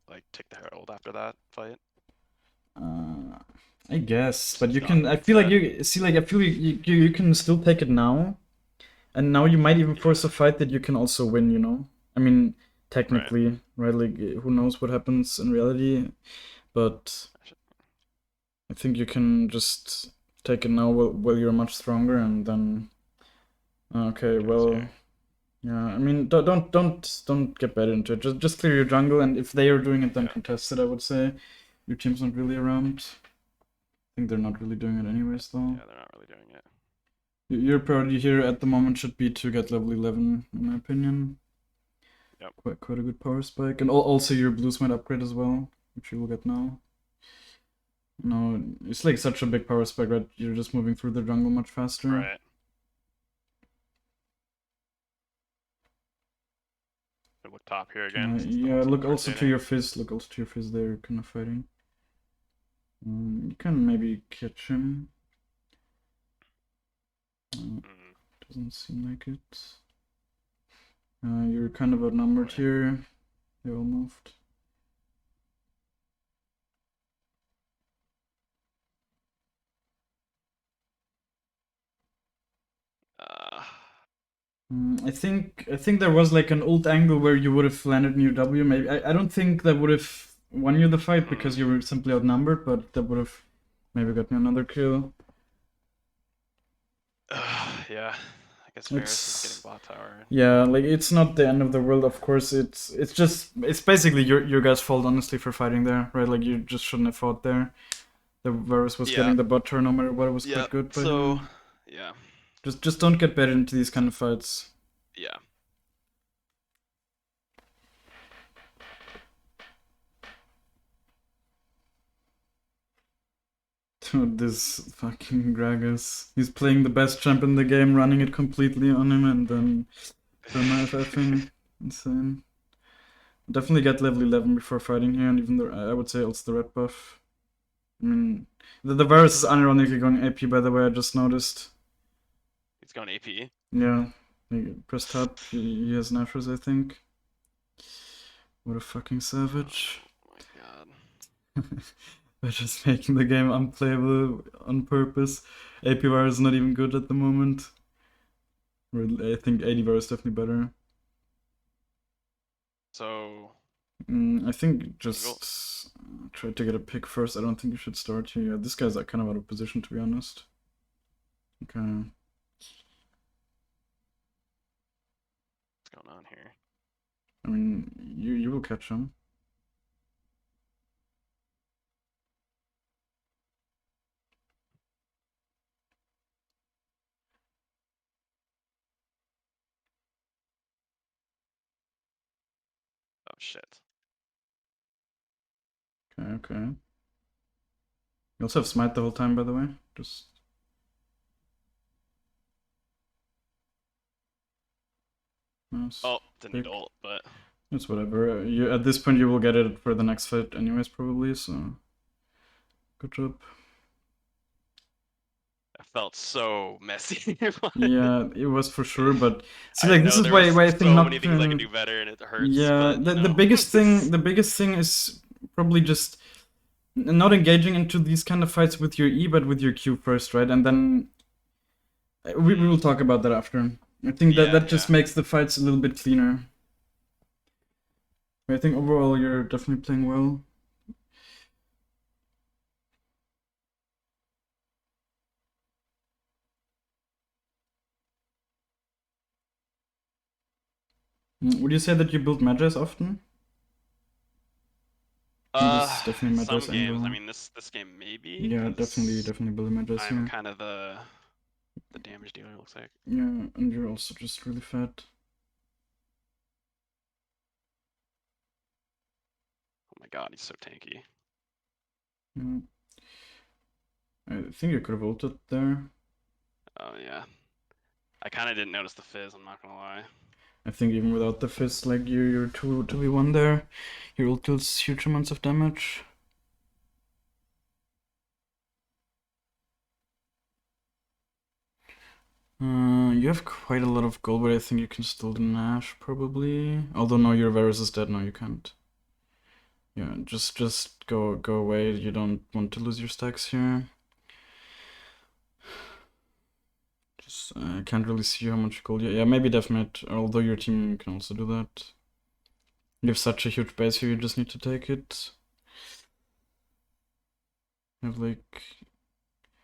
Like take the Herald after that fight? Uh, I guess, but It's you not. can. I It's feel like dead. you see, like I feel you can still take it now, and now you might even force Yeah. a fight that you can also win. You know, I mean, Right. technically, right? Like, who knows what happens in reality? But I think you can just take it now while you're much stronger, and then. Okay, Okay, let's well, hear. yeah. I mean, don't get bad into it. Just clear your jungle, and if they are doing it, then Yeah. contest it. I would say your team's not really around. I think they're not really doing it anyways, though. Yeah, they're not really doing it. Your priority here at the moment should be to get level 11, in my opinion. Yep. Quite a good power spike, and also your blues might upgrade as well, which you will get now. No, it's like such a big power spike, right? You're just moving through the jungle much faster. Right. We look top here again. Since the Yeah, whole look team's also to rotating. your fizz. Look also to your fizz. They're kind of fighting. You can maybe catch him. Mm. Doesn't seem like it. You're kind of outnumbered here. They all moved. I think there was like an old angle where you would have landed near W. Maybe I don't think that would have won you the fight because you were simply outnumbered, but that would have maybe got me another kill. Yeah. I guess Varus is getting It's bot tower. yeah, like it's not the end of the world. Of course, it's basically your guys' fault, honestly, for fighting there, right? Like you just shouldn't have fought there. The Varus was Yeah. getting the bot turn no matter what. It was Yeah. quite good by So. him. Yeah. Just don't get baited into these kind of fights. Yeah. Dude, this fucking Gragas. He's playing the best champ in the game, running it completely on him, and then perma FFing. Insane. Definitely get level 11 before fighting here, and even the, I would say also the red buff. I mean, the Varus is unironically going AP, by the way, I just noticed. He's going AP. Yeah, he pressed tab, he has Nashers, I think. What a fucking savage. Oh my god. They're just making the game unplayable on purpose. AP Varus is not even good at the moment. I think AD Varus is definitely better. So. I think just try to get a pick first. I don't think you should start here. Yeah, this guy's kind of out of position, to be honest. Okay. What's going on here? I mean, you will catch him. shit. Okay. You also have smite the whole time, by the way. Just. Nice. Oh, didn't need Pick. ult, but It's whatever. You at this point you will get it for the next fight anyways, probably. So. Good job. I felt so messy. Yeah, it was for sure, but see, I like this know is there why was I think so many things I can Nocturne. do better, and it hurts. Yeah, But the biggest thing is probably just not engaging into these kind of fights with your E, but with your Q first, right? And then we will talk about that after. I think that yeah, just makes the fights a little bit cleaner. I think overall you're definitely playing well. Would you say that you build Magi's often? This is definitely some Magi's games. I angle. mean, this game maybe Yeah, definitely because build Magi's I'm here. kind of the damage dealer. It looks like. Yeah, and you're also just really fat. Oh my god, he's so tanky. Yeah. I think you could have ulted there. Oh yeah. I kind of didn't notice the fizz. I'm not gonna lie. I think even without the fist, like you're 2v1 there. Your ult deals huge amounts of damage. You have quite a lot of gold, but I think you can still do Nash probably. Although no, your Varus is dead. No, you can't. Yeah, just go away. You don't want to lose your stacks here. Just I can't really see how much gold. Yeah, maybe Deathmatch. Although your team can also do that. You have such a huge base here. You just need to take it. You have like.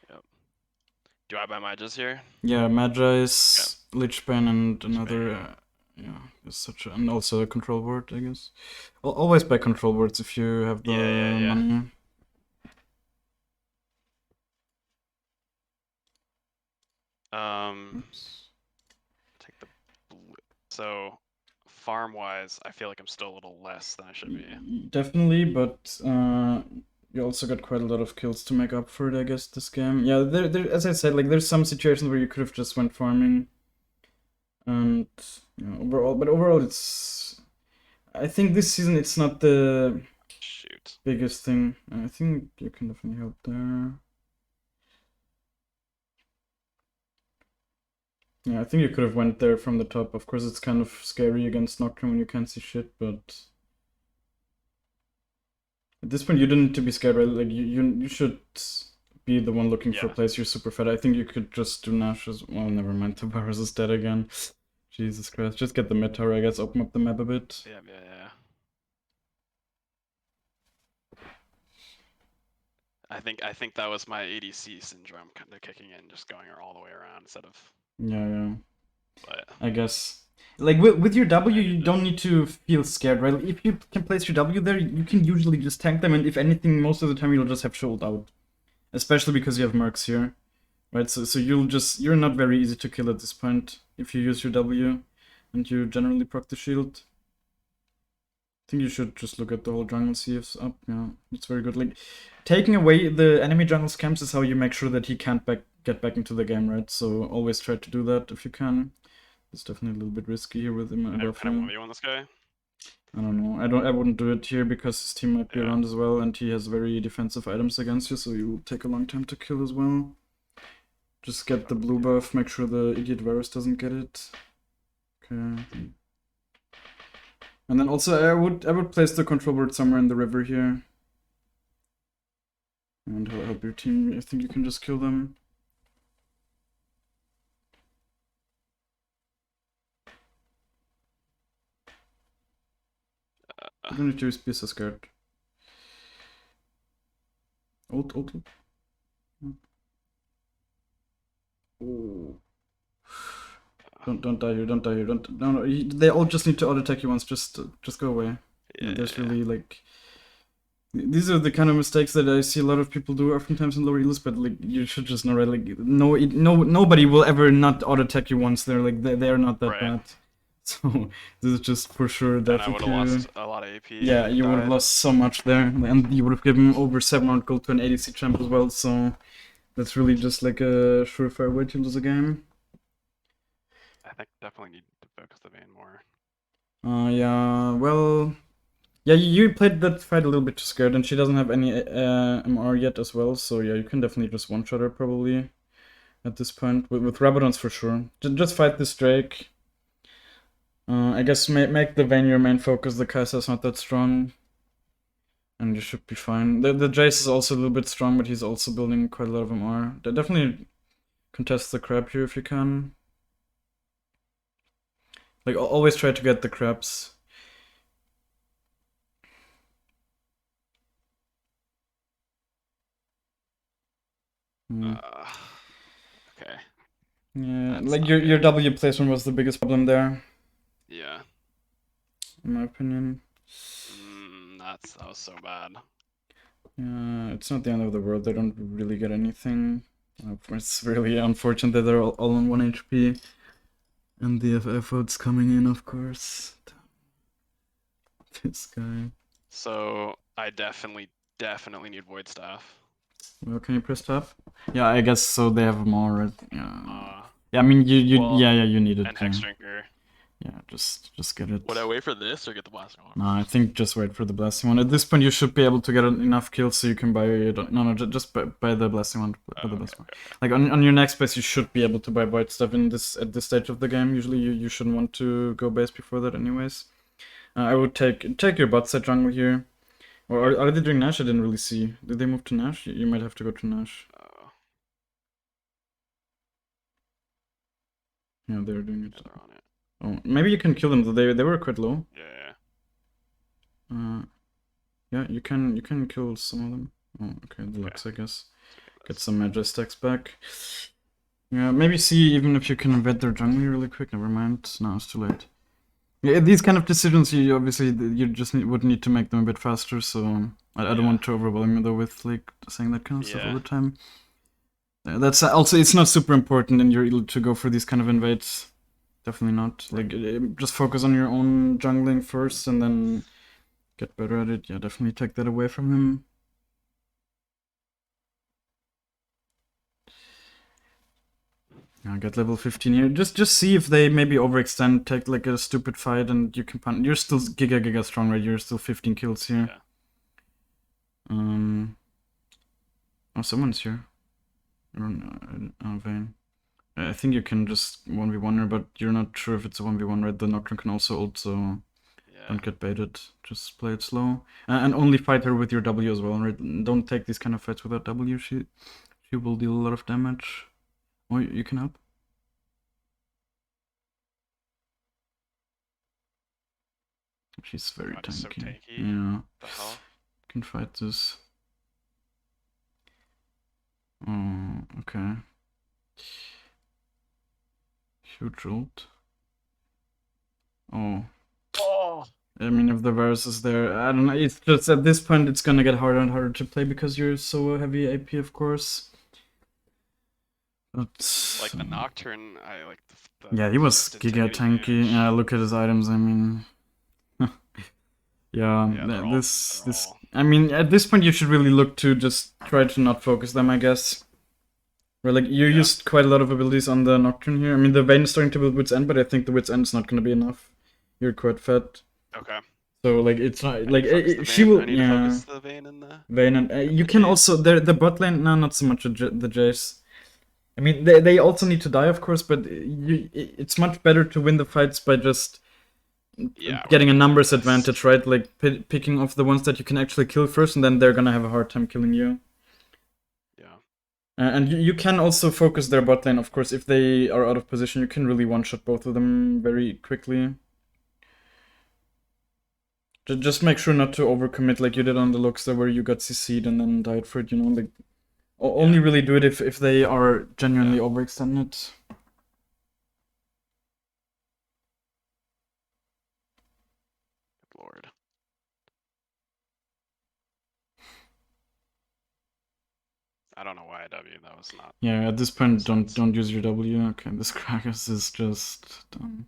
Yep. Do I buy Mages here? Yeah, Magi's, Okay. Lichbane, and another. Lichbane. Yeah, it's such a, and also a control word, I guess. Always buy control words if you have the Yeah. money. Oops. Take the blue. So farm wise, I feel like I'm still a little less than I should be. Definitely, but you also got quite a lot of kills to make up for it, I guess, this game. Yeah, there, as I said, like there's some situations where you could have just went farming, and overall, it's. I think this season it's not the Shoot. biggest thing. I think you can definitely help there. Yeah, I think you could have went there from the top. Of course, it's kind of scary against Nocturne when you can't see shit, but at this point, you didn't need to be scared, right? Like you should be the one looking for a place. You're super fat. I think you could just do Nash as well. Never mind, the Varus is dead again. Jesus Christ, just get the mid tower, I guess. Open up the map a bit. Yeah. I think that was my ADC syndrome kind of kicking in, just going all the way around instead of. Yeah. But I guess. Like with your W, you don't need to feel scared, right? If you can place your W there, you can usually just tank them, and if anything, most of the time you'll just have shield out. Especially because you have mercs here, right? So you're not very easy to kill at this point if you use your W, and you generally proc the shield. I think you should just look at the whole jungle, see if it's up. Yeah, it's very good. Like taking away the enemy jungle's camps is how you make sure that he can't get back into the game, right? So always try to do that if you can. It's definitely a little bit risky here with him above kind of you. want this guy. I don't know. I wouldn't do it here because his team might be around as well, and he has very defensive items against you, so you will take a long time to kill as well. Just get the blue buff, make sure the idiot Varus doesn't get it. Okay. And then also I would place the control word somewhere in the river here. And help your team. I think you can just kill them. You don't need to be so scared. Ult. Oh. Don't die here. No. They all just need to auto attack you once. Just go away. There's really like. These are the kind of mistakes that I see a lot of people do oftentimes in lower elos, but like you should just know, right? Like nobody will ever not auto attack you once. They're like they are not that bad. So this is just for sure Then I definitely would have to. lost a lot of AP Yeah, and you would have died. lost so much there, and you would have given over 700 gold to an ADC champ as well. So that's really just like a surefire way to lose a game. I think definitely need to focus the Vayne more. Yeah, well, yeah, you played that fight a little bit too scared, and she doesn't have any MR yet as well, so yeah, you can definitely just one-shot her probably at this point, with Rabadons for sure. Just fight this Drake. I guess make the Vayne your main focus, the Kai'Sa's not that strong, and you should be fine. The Jace is also a little bit strong, but he's also building quite a lot of MR. Definitely contest the crab here if you can. Like, always try to get the crabs. Okay. Yeah, That's like not your good. W placement was the biggest problem there, Yeah. in my opinion. That was so bad. Yeah, it's not the end of the world. They don't really get anything. It's really unfortunate that they're all on 1 HP. And the FF votes coming in, of course. This guy. So I definitely need Void Staff. Well, can you press tab? Yeah, I guess so. They have more, right? Yeah. Uh, Yeah, I mean, well, yeah, you need it. and Yeah. Hex Drinker. Yeah, just get it. Would I wait for this or get the blasting one? No, I think just wait for the blasting one. At this point, you should be able to get enough kills so you can buy. No, just buy the blasting one. Buy the blasting one. Like on your next base, you should be able to buy void stuff in this at this stage of the game. Usually, you shouldn't want to go base before that, anyways. I would take your bot side jungle here. Or are they doing Nash? I didn't really see. Did they move to Nash? You might have to go to Nash. Yeah, they're doing it. They're on it. Oh, maybe you can kill them. They were quite low. Yeah. Yeah, you can kill some of them. Oh, okay, the Lux, I guess. Get some Magi stacks back. Yeah, maybe see even if you can embed their jungle really quick. Never mind. No, it's too late. Yeah, these kind of decisions, you obviously you just would need to make them a bit faster. So I don't want to overwhelm you though with like saying that kind of stuff all the time. That's also, it's not super important in your elo to go for these kind of invades. Definitely not. Like, just focus on your own jungling first and then get better at it. Yeah, definitely take that away from him. Yeah, get level 15 here. Just see if they maybe overextend, take like a stupid fight, and you can punch. You're still giga strong, right? You're still 15 kills here. Yeah. Oh, someone's here. I don't know. Vayne. I think you can just 1v1 her, but you're not sure if it's a 1v1, right? The Nocturne can also ult, so don't get baited. Just play it slow. And only fight her with your W as well, right? Don't take these kind of fights without W. She will deal a lot of damage. Oh, you can help? She's very tanky. So tanky. Yeah. The hell? Can fight this. Oh, okay. Huge ult. Oh. I mean, if the virus is there, I don't know. It's just at this point, it's gonna get harder and harder to play because you're so heavy AP, of course. But like the Nocturne, I like. Yeah, he was giga tanky. Yeah, look at his items. I mean, yeah. This. I mean, at this point, you should really look to just try to not focus them, I guess. Where like you used quite a lot of abilities on the Nocturne here. I mean, the Vayne is starting to build Wit's End, but I think the Wit's End is not gonna be enough. You're quite fat. Okay. So like it's not like she will. Focus the Vayne in the Vayne and you can also the bot lane. No, not so much the Jace. I mean, they also need to die, of course, but it's much better to win the fights by just getting a numbers advantage, right? Like picking off the ones that you can actually kill first, and then they're gonna have a hard time killing you. Yeah. And you can also focus their bot lane, of course. If they are out of position, you can really one-shot both of them very quickly. Just make sure not to overcommit like you did on the Luxor where you got CC'd and then died for it, you know? Like, only really do it if they are genuinely overextended. Lord. I don't know why I W. That was not. Yeah, at this point, don't use your W. Okay, this Krakus is just done.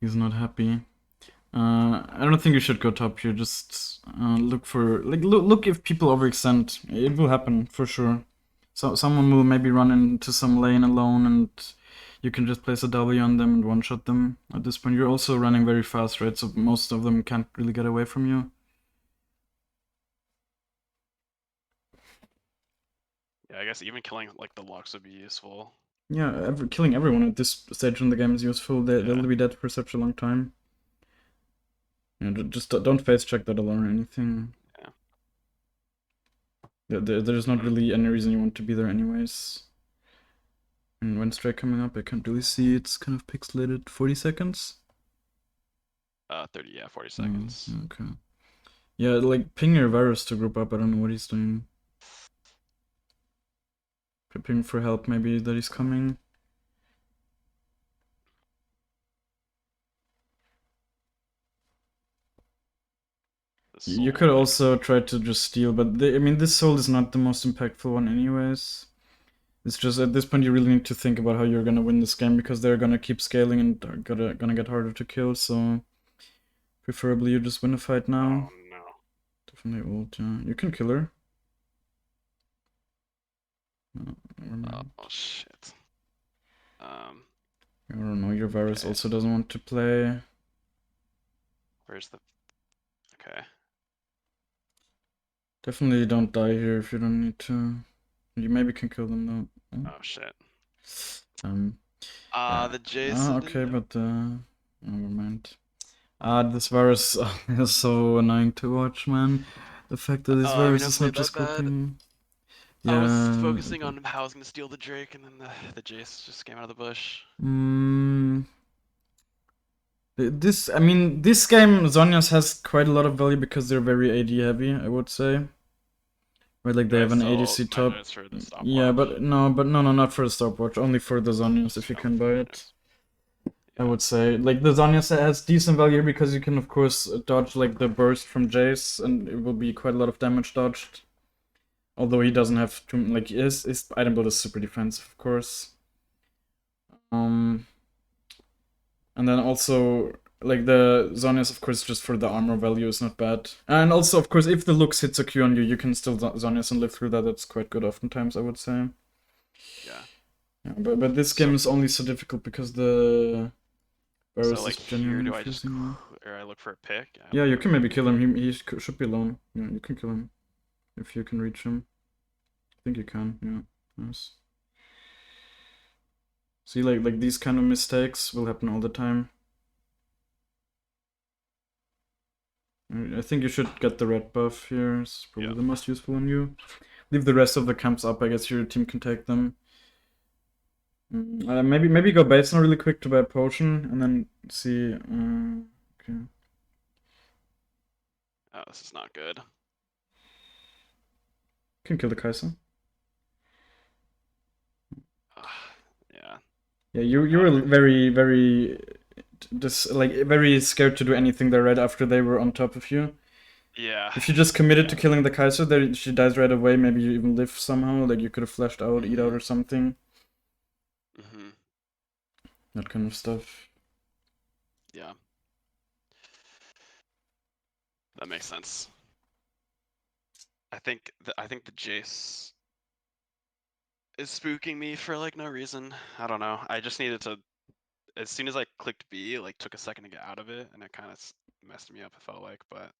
He's not happy. I don't think you should go top here. Just look for look if people overextend. It will happen for sure. So someone will maybe run into some lane alone, and you can just place a W on them and one shot them. At this point, you're also running very fast, right? So most of them can't really get away from you. Yeah, I guess even killing like the Lux would be useful. Yeah, killing everyone at this stage in the game is useful. They'll Yeah. be dead for such a long time. Yeah, just don't face check that alone or anything. Yeah. There's not really any reason you want to be there anyways. And when strike coming up, I can't really see. It's kind of pixelated. 40 seconds? 30, yeah, 40 seconds. Okay. Yeah, like ping your virus to group up. I don't know what he's doing. Ping for help, maybe that he's coming. You could also try to just steal, but I mean, this soul is not the most impactful one, anyways. It's just at this point you really need to think about how you're gonna win this game because they're gonna keep scaling and are gonna get harder to kill. So preferably you just win a fight now. Oh no. Definitely ult. Yeah, you can kill her. Oh shit. I don't know. Your virus Okay. also doesn't want to play. Where's the? Okay. Definitely don't die here if you don't need to. You maybe can kill them though. Oh shit. Yeah. The Jason. Okay, but never mind. This virus is so annoying to watch, man. The fact that this virus is not just grouping. Yeah. I was focusing on how I was gonna steal the Drake, and then the Jace just came out of the bush. I mean, this game Zhonya's has quite a lot of value because they're very AD heavy, I would say. Right, like they have an ADC top. Yeah, but no, not for the stopwatch. Only for the Zhonya's if you can buy it. I would say like the Zhonya's has decent value because you can of course dodge like the burst from Jace, and it will be quite a lot of damage dodged. Although he doesn't have too like his item build is super defensive, of course. And then also like the Zhonya's of course just for the armor value is not bad. And also of course if the Lux hits a Q on you, you can still Zhonya's and live through that. That's quite good oftentimes, I would say. Yeah. Yeah, but this game is only so difficult because the So like here, do I just or I look for a pick? Yeah, you can maybe kill him. He should be alone. Yeah, you can kill him if you can reach him. I think you can. Yeah, nice. See, like these kind of mistakes will happen all the time. I think you should get the red buff here. It's probably the most useful on you. Leave the rest of the camps up. I guess your team can take them. Maybe go base now really quick to buy a potion and then see. Okay. Oh, this is not good. Can kill the Kai'Sa. Yeah. Yeah, you were very very scared to do anything there right after they were on top of you. Yeah. If you just committed to killing the Kai'Sa, there she dies right away. Maybe you even live somehow. Like you could have flashed out, eat out, or something. That kind of stuff. Yeah. That makes sense. I think the Jace is spooking me for like no reason. I don't know. I just needed to. As soon as I clicked B, it, like took a second to get out of it, and it kind of messed me up. It felt like, but.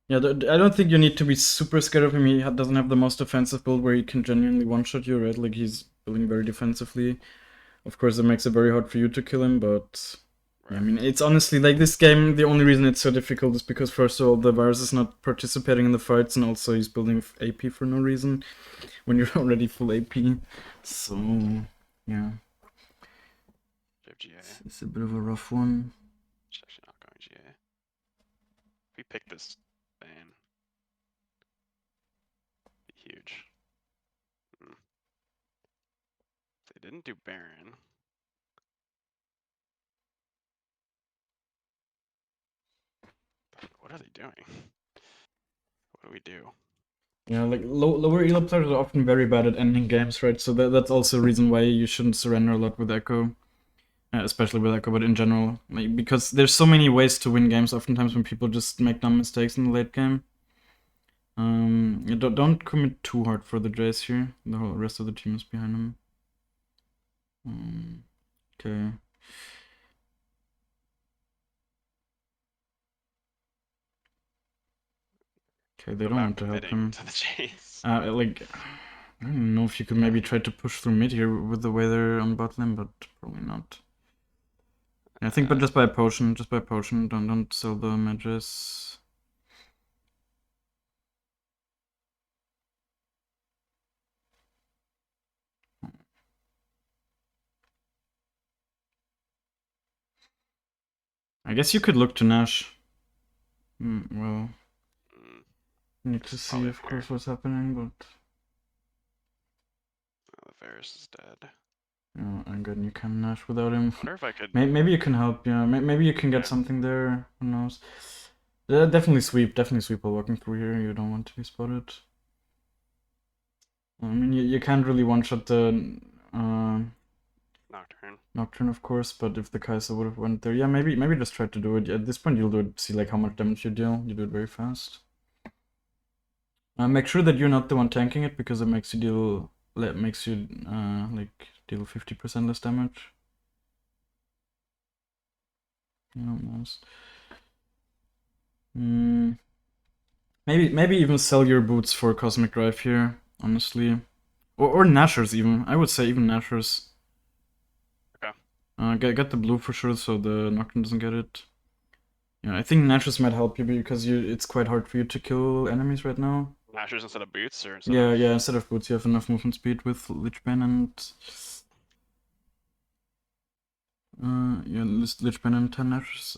Yeah, I don't think you need to be super scared of him. He doesn't have the most offensive build where he can genuinely one-shot you, right? Like he's building very defensively. Of course, it makes it very hard for you to kill him, but yeah, I mean, it's honestly like this game. The only reason it's so difficult is because first of all, the virus is not participating in the fights, and also he's building AP for no reason when you're already full AP. So yeah, it's a bit of a rough one. It's actually not going GA. If we pick this Bane, be huge. They didn't do Baron. What are they doing? What do we do? Yeah, like lower elo players are often very bad at ending games, right? So that's also a reason why you shouldn't surrender a lot with Ekko. especially with Ekko, but in general, like, because there's so many ways to win games. Oftentimes, when people just make dumb mistakes in the late game. Yeah, don't commit too hard for the Jace here. The whole rest of the team is behind him. Okay. Okay, they What don't about want to help committing him. to the chase? Like, I don't know if you could maybe try to push through mid here with the way they're on bot lane, but probably not. I think, but just buy a potion. Just buy a potion. Don't sell the mages. I guess you could look to Nash. Well, need to see, Probably of fair. course, what's happening, but Oh, the Varus is dead. I'm good. You can Nash without him. I wonder if I could. Maybe you can help. Yeah, maybe you can get something there. Who knows? Definitely sweep. Definitely sweep while walking through here. You don't want to be spotted. I mean, you can't really one-shot the Nocturne. Nocturne, of course, but if the Kaiser would have went there, yeah, maybe just try to do it. At this point, you'll do it. See like how much damage you deal. You do it very fast. Make sure that you're not the one tanking it because it makes you deal like deal 50% less damage. Yeah, nice. Maybe even sell your boots for Cosmic Drive here, honestly, or Nashers even. I would say even Nashers. Okay. Get the blue for sure, so the Nocturne doesn't get it. Yeah, I think Nashers might help you because it's quite hard for you to kill enemies right now. Nashers instead of boots, or instead Yeah, of. yeah. Instead of boots, you have enough movement speed with Lichbane and yeah, Lichbane and 10 Nashers,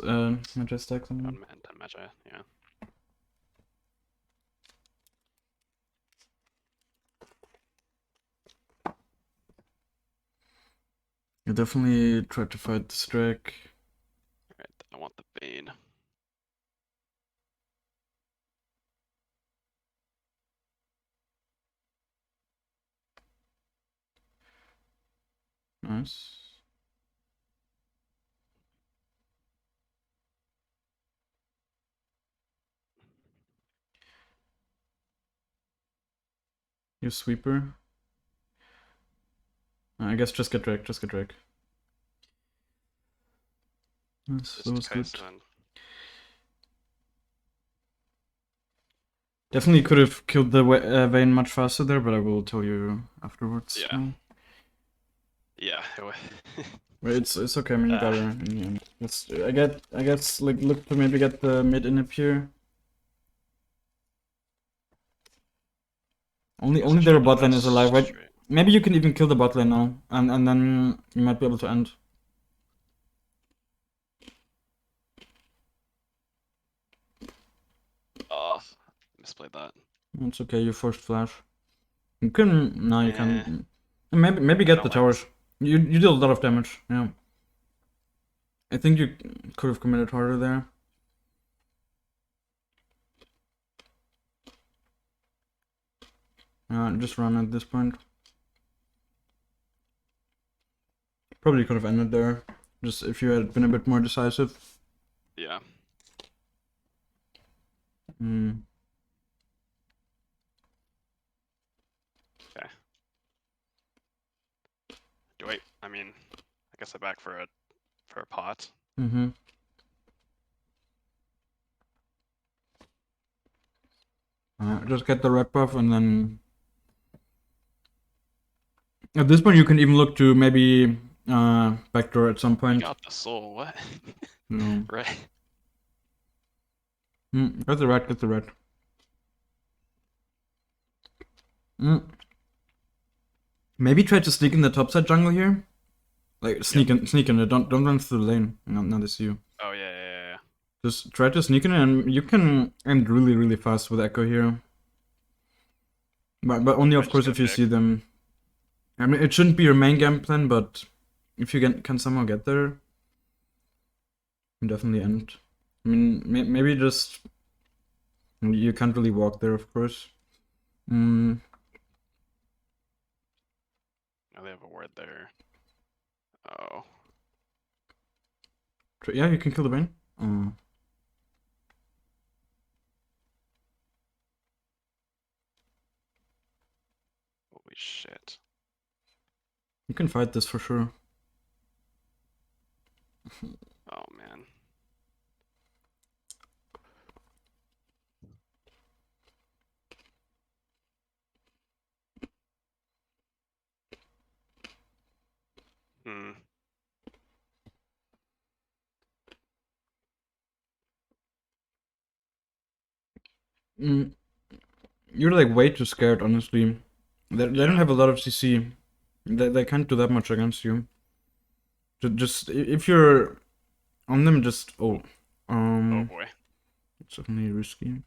Majestic. 10 Magi, yeah. You definitely try to fight this Drake. Alright, then I want the Bane. Nice. You sweeper. I guess just get Drake. Just get Drake. That was good. Definitely could have killed the Vayne much faster there, but I will tell you afterwards. Yeah. Yeah. It's okay. I mean, you got her. Yeah. I guess like look to maybe get the mid in up here. Only their bot lane is alive, right? Maybe you can even kill the bot lane now, and then you might be able to end. Oh, misplayed that. It's okay. You forced flash. You can no, you can. Maybe get the towers. You did a lot of damage. Yeah. I think you could have committed harder there. Just run at this point. Probably could have ended there. Just if you had been a bit more decisive. Yeah. Okay. Wait, I mean, I guess I'm back for a pot. Just get the red buff and then at this point you can even look to maybe backdoor at some point. You got the soul, what? No. Right. Get the red, get the red. Maybe try to sneak in the top side jungle here. Like sneak in it. Don't run through the lane. No, they see you. Oh yeah. Just try to sneak in and you can end really fast with Ekko here. But only of course if you see them. I mean it shouldn't be your main game plan, but if you can somehow get there, you definitely end. I mean maybe just you can't really walk there, of course. Oh, they have a ward there. Oh. Yeah, you can kill the Bane. Holy shit. You can fight this for sure. Oh man. Hmm. Mm, you're like way too scared, honestly. They don't Yeah. have a lot of CC. They can't do that much against you. Just if you're on them, just Oh um, boy. it's definitely risky.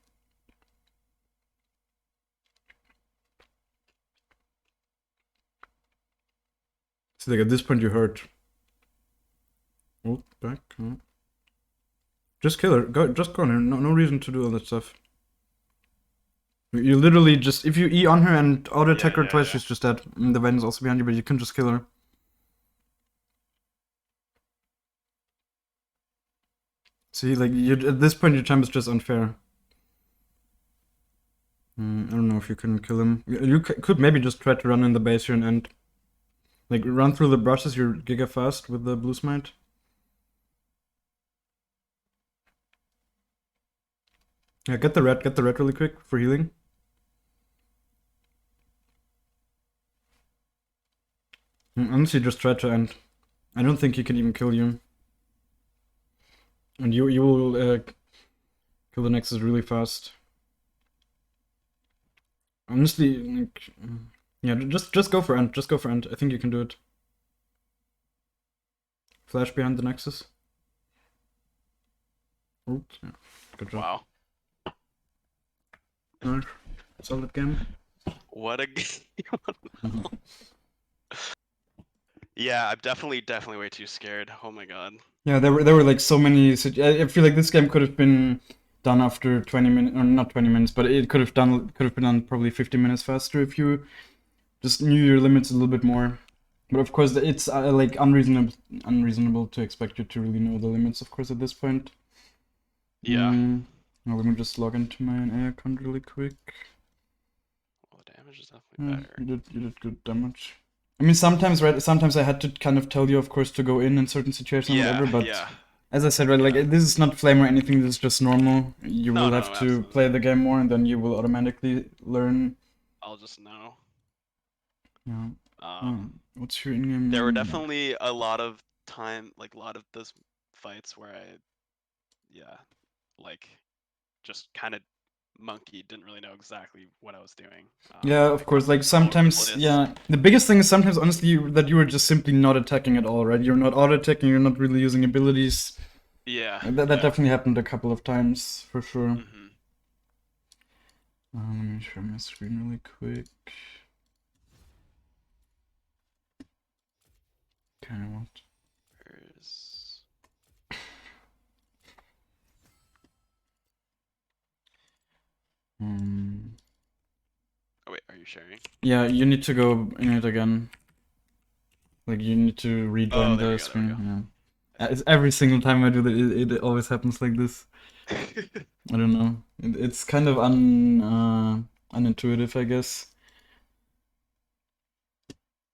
So like at this point you hurt. Oh, back. Oh. Just kill her. Just go on her. No reason to do all that stuff. You literally just if you E on her and auto attack her twice, Yeah. she's just dead. And the Vayne is also behind you, but you can just kill her. See, like you at this point your champ is just unfair. I don't know if you can kill him. You could maybe just try to run in the base here and end. Like run through the brushes. You're giga fast with the blue smite. Yeah, get the red really quick for healing. Honestly, just try to end. I don't think he can even kill you. And you will kill the Nexus really fast. Honestly, like, yeah, just go for end. Just go for end. I think you can do it. Flash behind the Nexus. Oops. Yeah. Good job. Wow. Nice. Solid game. What a game. Yeah, I'm definitely way too scared. Oh my god. Yeah, there were like so many. I feel like this game could have been done after 20 minutes, or not 20 minutes, but it could have been done probably 50 minutes faster if you just knew your limits a little bit more. But of course, it's like unreasonable to expect you to really know the limits. Of course, at this point. Yeah. Now let me just log into my AI account really quick. Well, the damage is definitely better. You did good damage. I mean, sometimes, right? Sometimes I had to kind of tell you, of course, to go in certain situations, Yeah, whatever. But yeah. as I said, right, like Yeah. this is not flame or anything. This is just normal. You No, will no, have to absolutely. play the game more, and then you will automatically learn. I'll just know. Yeah. Um, What's your in-game there were name? definitely a lot of time, like a lot of those fights where yeah, like just kind of monkey, didn't really know exactly what I was doing. Yeah, of I course. got Like all over the sometimes, place. yeah. The biggest thing is sometimes, honestly, that you were just simply not attacking at all, right? You're not auto attacking. You're not really using abilities. Yeah, That yeah. definitely happened a couple of times for sure. Mm-hmm. Let me share my screen really quick. Okay, what? Where's... Oh wait, are you sharing? Yeah, you need to go in it again. Like you need to rejoin Oh, there the we go. There we go. screen. Yeah. It's every single time I do that, it always happens like this. I don't know. It's kind of unintuitive, I guess.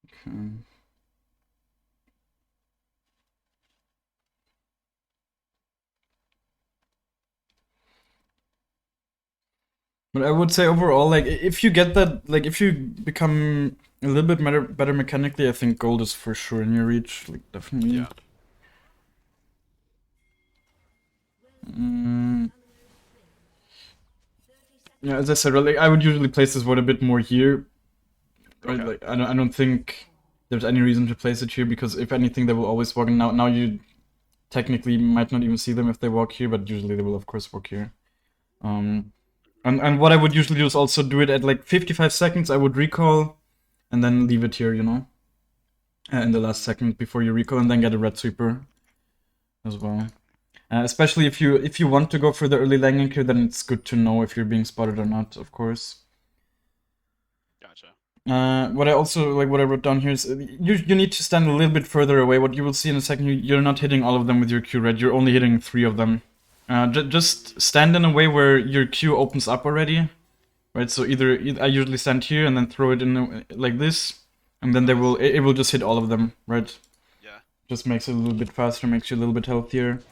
Okay. But I would say overall, like if you get that, like if you become a little bit better mechanically, I think gold is for sure in your reach. Like definitely. Yeah. Yeah, as I said, like I would usually place this word a bit more here. Right? Okay. Like I don't think there's any reason to place it here because if anything, they will always walk. And now you technically might not even see them if they walk here, but usually they will of course walk here. And what I would usually do is also do it at like 55 seconds. I would recall, and then leave it here, in the last second before you recall, and then get a red sweeper as well. Especially if you want to go for the early lane gank here, then it's good to know if you're being spotted or not, of course. Gotcha. What I also like, what I wrote down here is you need to stand a little bit further away. What you will see in a second, you're not hitting all of them with your Q, right? You're only hitting 3 of them. Just stand in a way where your Q opens up already, right? So either I usually stand here and then throw it in like this, and then it will just hit all of them, right? Yeah. Just makes it a little bit faster, makes you a little bit healthier.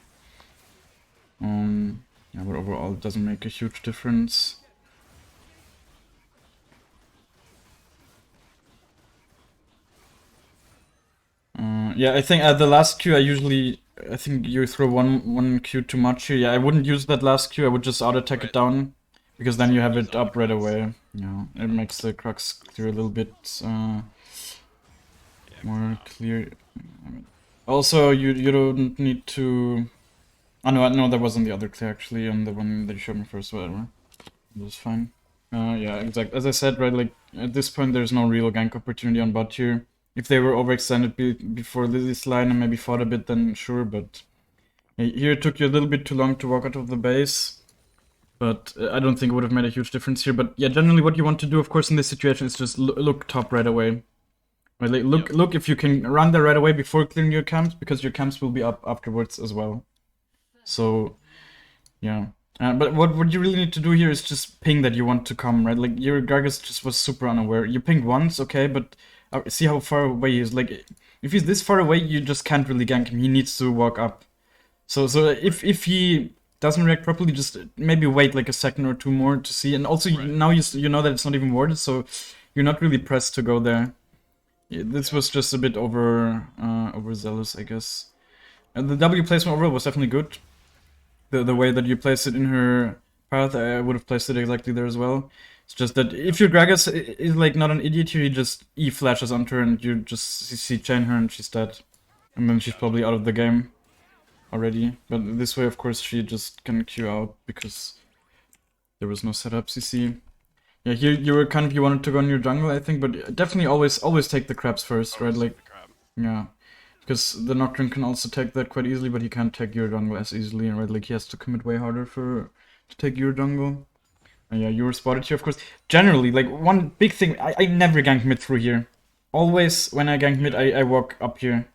Yeah, but overall it doesn't make a huge difference. Yeah, I think the last Q I think you throw one Q too much here. Yeah, I wouldn't use that last Q. I would just auto attack it down, because then you have it up right away. Yeah, it makes the crux clear a little bit more clear. Also, you don't need to. Oh no, that wasn't the other clear actually, and the one that you showed me first. Whatever, it was fine. Yeah, exactly. As I said, right, like at this point, there's no real gank opportunity on bot here. If they were overextended before this line and maybe fought a bit, then sure, but here it took you a little bit too long to walk out of the base. But I don't think it would have made a huge difference here. But yeah, generally what you want to do, of course, in this situation is just look top right away. Right, like, look if you can run there right away before clearing your camps, because your camps will be up afterwards as well. So, yeah. But what you really need to do here is just ping that you want to come, right? Like, your Gargus just was super unaware. You pinged once, okay, but see how far away he is. Like, if he's this far away, you just can't really gank him. He needs to walk up. So if he doesn't react properly, just maybe wait like a second or two more to see. And also, now you know that it's not even warded, so you're not really pressed to go there. This was just a bit overzealous, I guess. And the W placement overall was definitely good. The way that you placed it in her path, I would have placed it exactly there as well. It's just that if your Gragas is like not an idiot here, he just E flashes onto her and you just see chain her and she's dead. And then she's probably out of the game already. But this way, of course, she just can Q out because there was no setup CC. Yeah, here you were kind of, you wanted to go on your jungle, I think, but definitely always take the crabs first, right? Like, yeah. Because the Nocturne can also take that quite easily, but he can't take your jungle as easily, right? Like, he has to commit way harder to take your jungle. And yeah, you were spotted here, of course. Generally, like, one big thing, I never gank mid through here. Always, when I gank mid, I walk up here.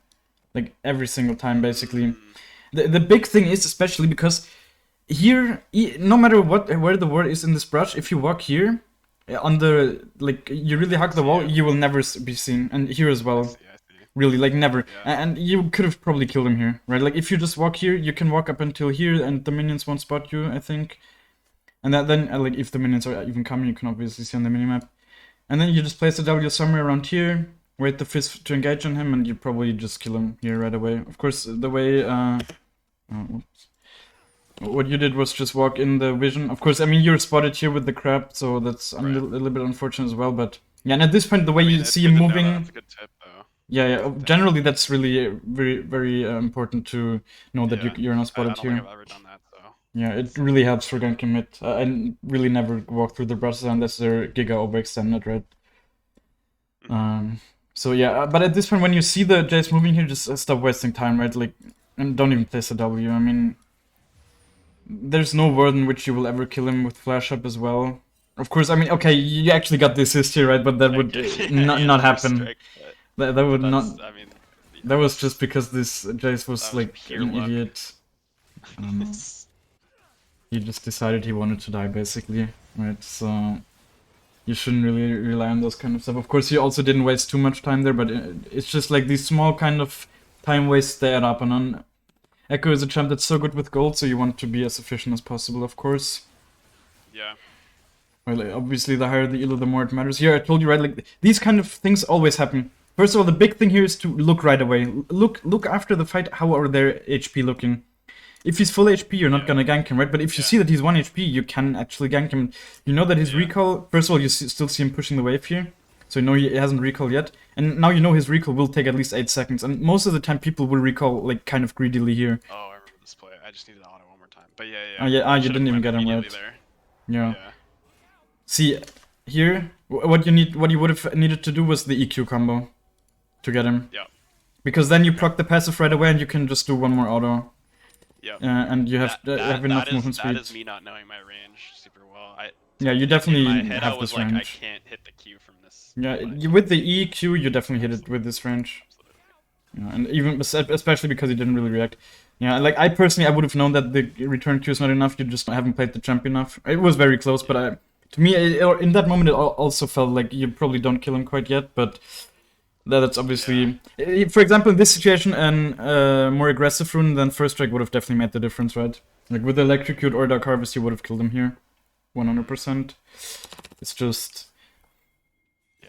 Like, every single time, basically. The big thing is, especially because here, no matter where the ward is in this brush, if you walk here, on the, like, you really hug the wall, you will never be seen. And here as well. Really, like, never. Yeah. And you could have probably killed him here, right? Like, if you just walk here, you can walk up until here, and the minions won't spot you, I think. And then, like, if the minions are even coming, you can obviously see on the minimap. And then you just place the W somewhere around here, wait the fist to engage on him, and you probably just kill him here right away. Of course, the way, what you did was just walk in the vision. Of course, I mean, you're spotted here with the crab, so that's a little bit unfortunate as well, but... Yeah, and at this point, the way you see him moving... That's a good tip, though. Yeah. Generally, that's really very important to know that you're not spotted here. I don't think I've ever done that, so. Yeah, it really helps for ganking mid. I really never walk through the brushes unless they're giga overextended, right? So yeah, but at this point, when you see the Jace moving here, just stop wasting time, right? Like, and don't even place a W. I mean, there's no world in which you will ever kill him with flash up as well. Of course, I mean, okay, you actually got the assist here, right? But that would not happen. That would not. I mean, that was just because this Jace was like an idiot. I don't know. He just decided he wanted to die, basically, right? So you shouldn't really rely on those kind of stuff. Of course, he also didn't waste too much time there, but it's just like these small kind of time wastes they add up. And on Ekko is a champ that's so good with gold, so you want to be as efficient as possible, of course. Yeah. Well, like, obviously, the higher the elo, the more it matters. Here, I told you, right? Like, these kind of things always happen. First of all, the big thing here is to look right away. Look after the fight, how are their HP looking? If he's full HP, you're not gonna gank him, right? But if you see that he's 1 HP, you can actually gank him. You know that his recall... First of all, you still see him pushing the wave here. So you know he hasn't recall yet. And now you know his recall will take at least 8 seconds. And most of the time, people will recall, like, kind of greedily here. Oh, I remember this play. I just needed auto one more time. But yeah. You didn't even get him right. Yeah. See, here, what you would have needed to do was the EQ combo to get him. Yeah. Because then you proc the passive right away and you can just do one more auto. Yeah. And you have enough movement speed. That is me not knowing my range super well. Yeah, you definitely in my head, have I was this like, range. I can't hit the Q from miss. Yeah, when I with the target. EQ, you definitely hit it with this range. Yeah, and even especially because he didn't really react. Yeah, like I personally, I would have known that the return Q is not enough. You just haven't played the champ enough. It was very close, but to me, in that moment, it also felt like you probably don't kill him quite yet. But that's obviously, for example, in this situation, an more aggressive rune than first strike would have definitely made the difference, right? Like with electrocute or dark harvest, you would have killed him here, 100%. It's just.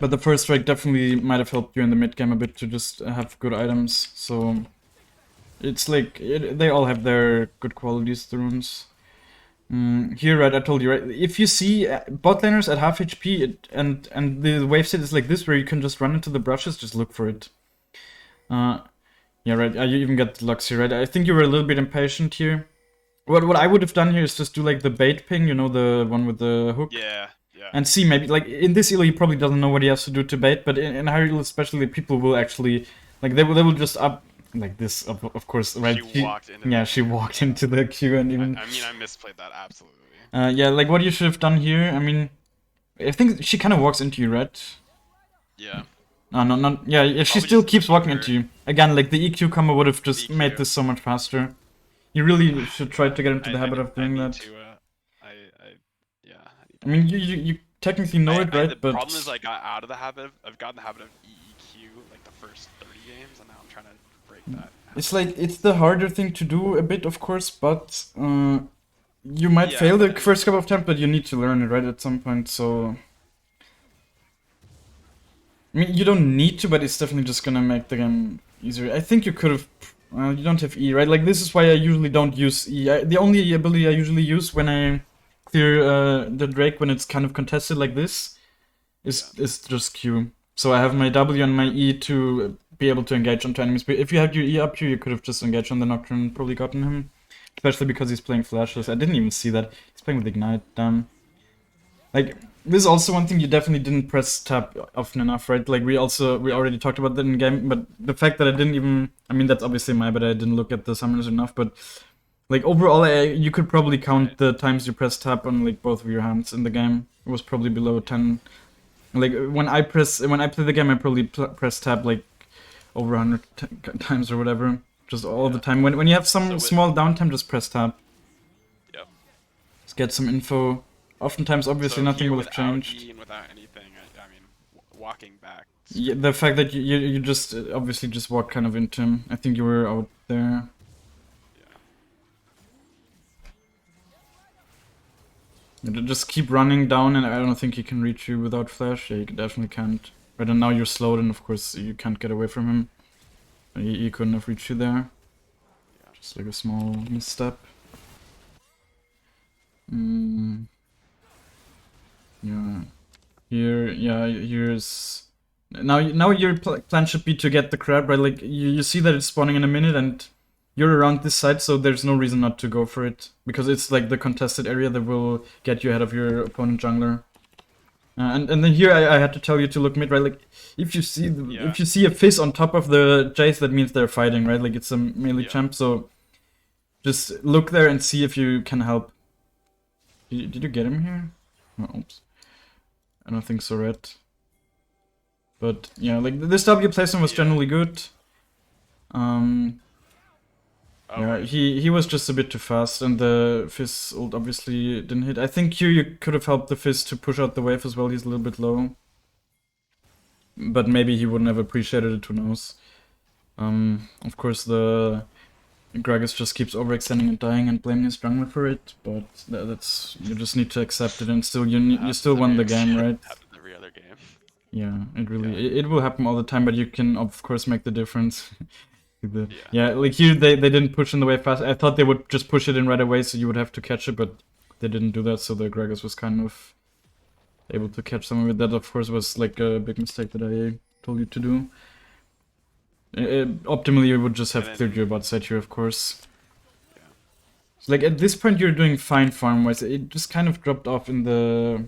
But the first strike definitely might have helped you in the mid game a bit to just have good items. So it's like they all have their good qualities, the runes. Here, right, I told you, right, if you see bot laners at half HP and the wave state is like this, where you can just run into the brushes, just look for it. Yeah, right, you even get the Lux here, right? I think you were a little bit impatient here. What I would have done here is just do like the bait ping, you know, the one with the hook. Yeah. And see, maybe, like, in this elo he probably doesn't know what he has to do to bait, but in higher elo especially, people will actually, like, they will just up, like this, of course, right? She walked into yeah, the she queue, walked into the queue and even... I mean, I misplayed that, absolutely. yeah, like, what you should have done here, I mean, I think she kind of walks into you, right? Yeah. No, not... Yeah, she Probably still just keeps keep walking her- into you. Again, like, the EQ combo would have just made EQ. this so much faster. You really should try to get into the habit of doing I that. need to, yeah. I mean, you technically know it, right? The but problem is I got out of the habit. I've gotten the habit of EEQ like the first 30 games, and now I'm trying to break that. it's like it's the harder thing to do a bit, of course, but you might fail the first couple of times, but you need to learn it, right, at some point. So I mean, you don't need to, but it's definitely just gonna make the game easier. I think you could have. You don't have E, right? Like this is why I usually don't use E. The only ability I usually use when I clear the Drake when it's kind of contested like this is just Q. So I have my W and my E to be able to engage onto enemies. But if you had your E up here, you could have just engaged on the Nocturne and probably gotten him. Especially because he's playing flashes. I didn't even see that. He's playing with Ignite. Damn. Like, this is also one thing you definitely didn't press tab often enough, right? Like, we already talked about that in game, but the fact that I didn't even... I mean, that's obviously my bad, I didn't look at the summoners enough, but... Like, overall, you could probably count the times you press tab on, like, both of your hands in the game. It was probably below 10. Like, when I play the game, I probably press tab, like, over 100 times or whatever. Just all the time. When you have some small downtime, just press tab. Yep. Just get some info. Oftentimes, obviously, nothing will have changed. E and without anything, I mean, walking back. Yeah, the fact that you just obviously just walked kind of into him. I think you were out there. Just keep running down, and I don't think he can reach you without flash. Yeah, you definitely can't. Right, and now you're slowed, and of course you can't get away from him. He couldn't have reached you there. Just like a small misstep. Yeah. Here's... Now your plan should be to get the crab, right? Like, you see that it's spawning in a minute, and you're around this side, so there's no reason not to go for it. Because it's like the contested area that will get you ahead of your opponent jungler. And then here I had to tell you to look mid, right? Like, if you see if you see a Fizz on top of the Jace, that means they're fighting, right? Like, it's a melee champ, so just look there and see if you can help. Did you get him here? Oh, oops. I don't think so, Red. But yeah, like this W placement was generally good. Yeah, he was just a bit too fast, and the Fizz ult obviously didn't hit. I think here you could have helped the Fizz to push out the wave as well. He's a little bit low, but maybe he wouldn't have appreciated it. Who knows? Of course the Gragas just keeps overextending and dying and blaming his jungler for it, but that's you just need to accept it, and still you still won the game, right? Happens every other game. Yeah, it really it will happen all the time, but you can of course make the difference. Yeah, like here they didn't push in the wave fast. I thought they would just push it in right away, so you would have to catch it, but they didn't do that, so the Gragas was kind of able to catch some of it. That of course was like a big mistake that I told you to do. Optimally, you would just have cleared your bot side here, of course. Yeah. So, like, at this point, you're doing fine farm-wise. It just kind of dropped off in the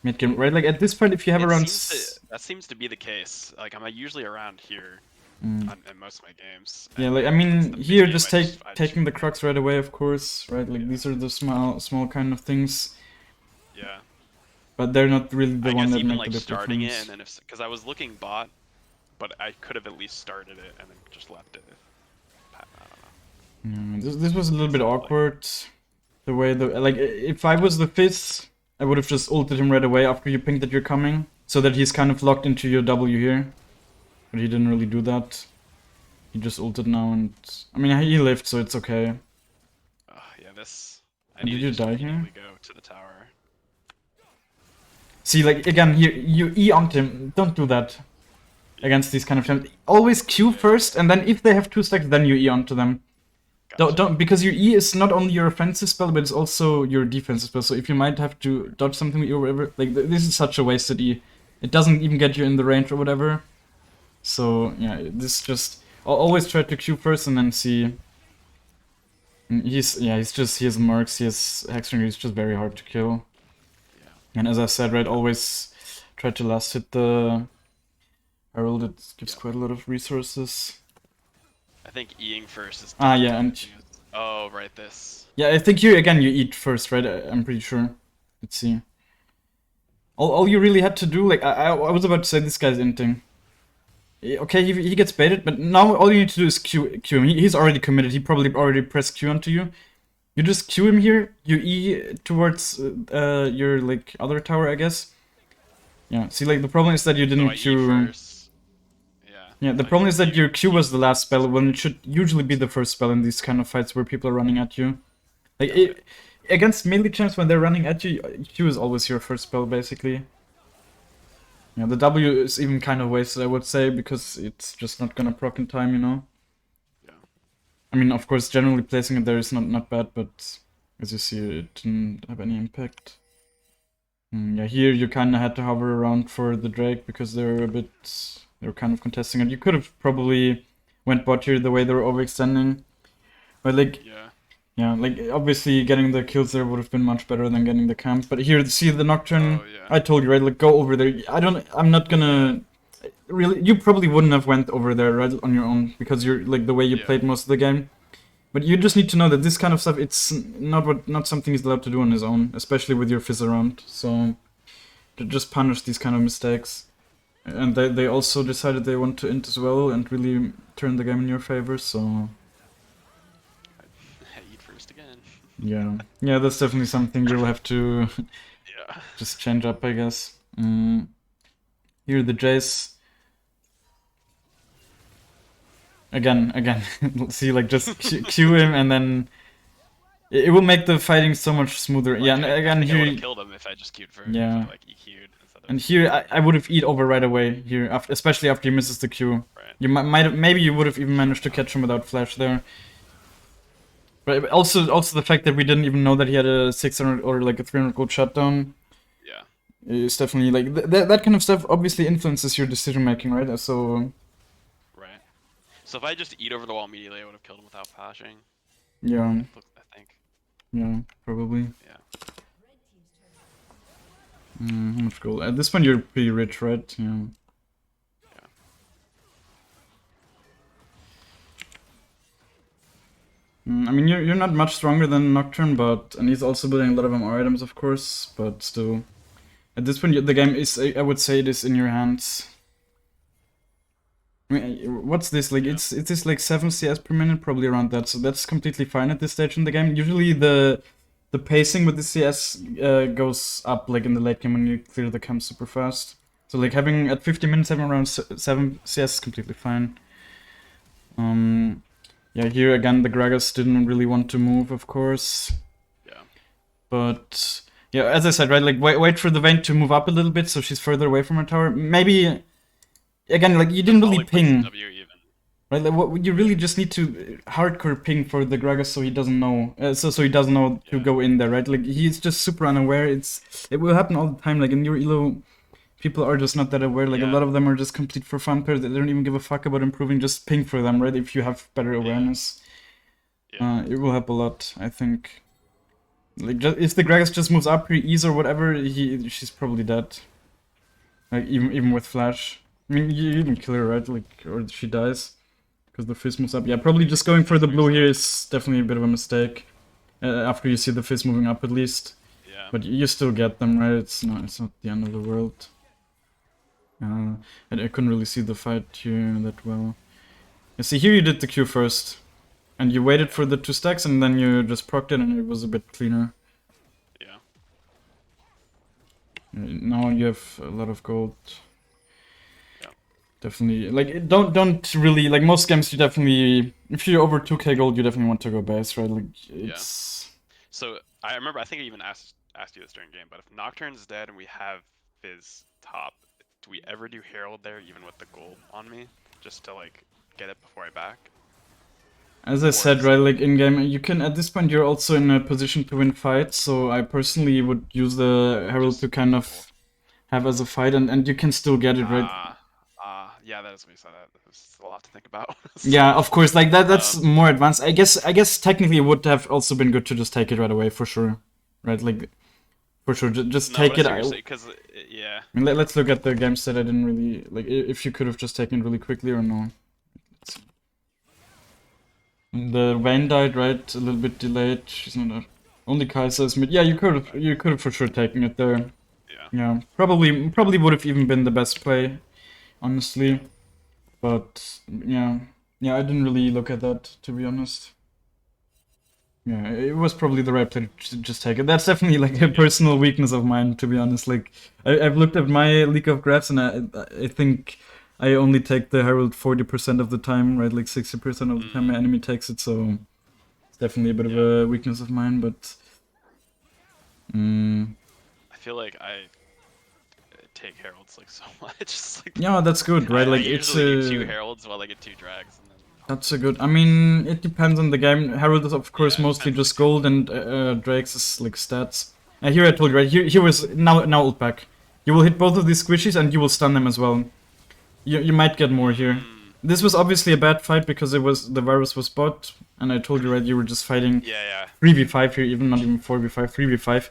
mid-game, right? Like, at this point, if you have around... that seems to be the case. Like, I'm usually around here in most of my games. Yeah, like, I mean, here, just taking the Crux right away, of course, right? Like, these are the small kind of things. Yeah. but they're not really the I one guess that even make like the starting it, difference. and then because I was looking bot, but I could have at least started it and then just left it. I don't know. This was a little bit Instead of like, awkward. The way like if I was the fifth, I would have just ulted him right away after you pinged that you're coming, so that he's kind of locked into your W here. But he didn't really do that. He just ulted now, and I mean he lived, so it's okay. yeah, this. I And need did to you just die here? immediately go to the tower. See, like again, here you E-onked him. Don't do that against these kind of champs. Always Q first, and then if they have 2 stacks, then you E onto them. Gotcha. Don't because your E is not only your offensive spell, but it's also your defensive spell. So if you might have to dodge something with E or whatever, like this is such a wasted E. It doesn't even get you in the range or whatever. So yeah, this just always try to Q first and then see. And he has mercs, he has hexringer, he's just very hard to kill. Yeah. And as I said, right, always try to last hit the Herald. It gives quite a lot of resources. I think Eing first is. Yeah, and oh, right, this. yeah, I think here again you eat first, right? I'm pretty sure. Let's see. All you really had to do, like I was about to say, this guy's inting. Okay, he gets baited, but now all you need to do is Q him. He's already committed. He probably already pressed Q onto you. You just Q him here. You E towards your like other tower, I guess. Yeah. See, like the problem is that you didn't So I Q. E first. Yeah. Yeah. The problem is that your Q was the last spell when it should usually be the first spell in these kind of fights where people are running at you. Like against melee champs when they're running at you, Q is always your first spell basically. Yeah, the W is even kind of wasted, I would say, because it's just not gonna proc in time, you know? Yeah. I mean, of course, generally placing it there is not bad, but as you see, it didn't have any impact. Yeah, here you kind of had to hover around for the Drake because they were kind of contesting it. You could have probably went bot here the way they were overextending. But like, yeah, like obviously getting the kills there would have been much better than getting the camp. But here, see the Nocturne. Oh, yeah. I told you, right? Like, go over there. I'm not gonna. Really, you probably wouldn't have went over there, right, on your own because you're like the way you played most of the game. But you just need to know that this kind of stuff, it's not something he's allowed to do on his own, especially with your fizz around. So to just punish these kind of mistakes. And they also decided they want to int as well and really turn the game in your favor. So Eat first again. yeah, that's definitely something you'll have to Yeah. just change up, I guess. Here the Jace. Again, see, like just Q him and then it will make the fighting so much smoother. Like, yeah, and again I here. would have killed him if I just queued first. Yeah. Like EQ'd instead of. And here I would have eat over right away here, especially after he misses the Q. Right. You maybe you would have even managed to catch him without flash there. But also the fact that we didn't even know that he had a 600 or like a 300 gold shutdown. Yeah. Is definitely like that kind of stuff obviously influences your decision making, right? So. Right. So if I just eat over the wall immediately, I would have killed him without flashing. Yeah. I think. Yeah, probably. Yeah. How much gold? At this point, you're pretty rich, right? Yeah. I mean, you're not much stronger than Nocturne, and he's also building a lot of MR items, of course, but still. At this point, the game is, I would say, it is in your hands. I mean, what's this? Like, it's just like 7 CS per minute, probably around that, so that's completely fine at this stage in the game. Usually the pacing with the CS goes up, like, in the late game when you clear the camp super fast. So, like, having at 50 minutes, having around 7 CS is completely fine. Yeah, here again, the Gragas didn't really want to move, of course. Yeah. But yeah, as I said, right, like wait for the Vayne to move up a little bit so she's further away from her tower. Maybe again, like you didn't really ping. W even. Right, like what you really just need to hardcore ping for the Gragas so he doesn't know, so he doesn't know to go in there, right? Like he's just super unaware. It will happen all the time. Like in your elo, people are just not that aware. Like a lot of them are just complete for fun players. They don't even give a fuck about improving. Just ping for them, right? If you have better awareness, it will help a lot, I think. Like if the Gragas just moves up, pre ease or whatever, she's probably dead. Like even with flash. I mean, you can kill her, right? Like, or she dies because the fizz moves up. Yeah, probably just going for the blue here is definitely a bit of a mistake. After you see the fizz moving up, at least. Yeah. Yeah. But you still get them, right? It's not the end of the world. And I couldn't really see the fight here that well. You see, here you did the Q first. And you waited for the 2 stacks, and then you just procced it, and it was a bit cleaner. Yeah. Now you have a lot of gold. Yeah. Definitely, like, don't really, like, most games you definitely, if you're over 2k gold, you definitely want to go base, right? Like, it's... So I remember, I think I even asked you this during game, but if Nocturne's dead and we have Fizz top, do we ever do Herald there, even with the gold on me, just to like get it before I back? As I said, right, like, in-game, you can, at this point, you're also in a position to win fights, so I personally would use the Herald to kind of have as a fight, and you can still get it, right? Yeah, that is what you said. That's a lot to think about. Yeah, of course, like, that's more advanced. I guess technically it would have also been good to just take it right away, for sure. Right, like, for sure, just take it. Because, yeah. I mean, let's look at the game stat. I didn't really, like, if you could have just taken it really quickly or no. The Vayne died, right? A little bit delayed. She's not only Kaiser's mid. Yeah, you could have for sure taken it there. Yeah, probably would have even been the best play, honestly. But yeah, I didn't really look at that, to be honest. Yeah, it was probably the right play to just take it. That's definitely like a personal weakness of mine, to be honest. Like, I've looked at my League of Graphs, and I think I only take the Herald 40% of the time, right? Like 60% of the time my enemy takes it, so it's definitely a bit of a weakness of mine, but... I feel like I take Heralds like so much. Like, yeah, that's good, right? Like, I usually do 2 Heralds while I get 2 Drags. And then that's a good... I mean, it depends on the game. Herald is, of course, mostly just gold, and Drakes is, like, stats. Here I told you, right? Here was... Now ult back. You will hit both of these squishies, and you will stun them as well. You might get more here. This was obviously a bad fight, because the virus was bot, and I told you, right, you were just fighting 3v5 here, even not even 4v5, 3v5.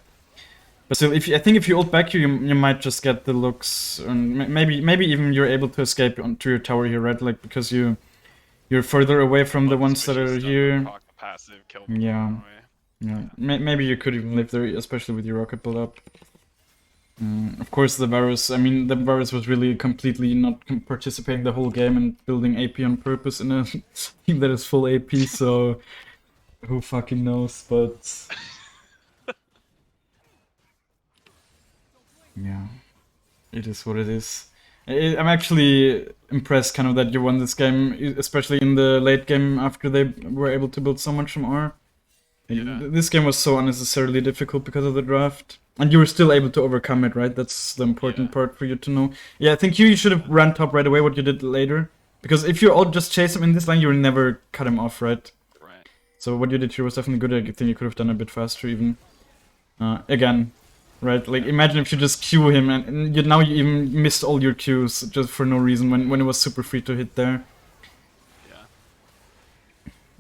But still, I think if you ult back here, you might just get the looks, and maybe even you're able to escape onto your tower here, right? Like, because you're further away from the ones that are here. Yeah. Maybe you could even live there, especially with your rocket build up. Of course, the virus. I mean, the virus was really completely not participating the whole game and building AP on purpose in a team that is full AP. So who fucking knows? But yeah, it is what it is. I'm actually impressed, kind of, that you won this game, especially in the late game after they were able to build so much from R. This game was so unnecessarily difficult because of the draft. And you were still able to overcome it, right? That's the important part for you to know. Yeah, I think you should have run top right away, what you did later. Because if you all just chase him in this line, you will never cut him off, right? So what you did here was definitely good. I think you could have done a bit faster even. Again, right? Like, imagine if you just Q him, and now you even missed all your Qs just for no reason when it was super free to hit there.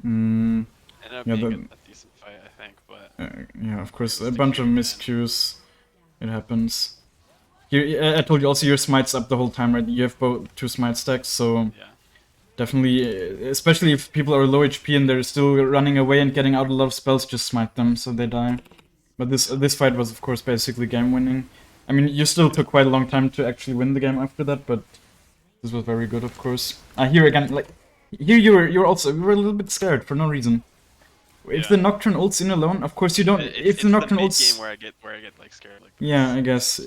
Ended up being a decent fight, I think, but... yeah, of course, a bunch of miscues. It happens. I told you also your smites up the whole time, right? You have both 2 smite stacks, so... Definitely, especially if people are low HP and they're still running away and getting out a lot of spells, just smite them so they die. But this fight was, of course, basically game winning. I mean, you still took quite a long time to actually win the game after that, but this was very good, of course. Here again, like, here you were a little bit scared for no reason. If the Nocturne ults in alone, of course you don't. If the Nocturne ults, game where I get like scared. Like, yeah, I guess.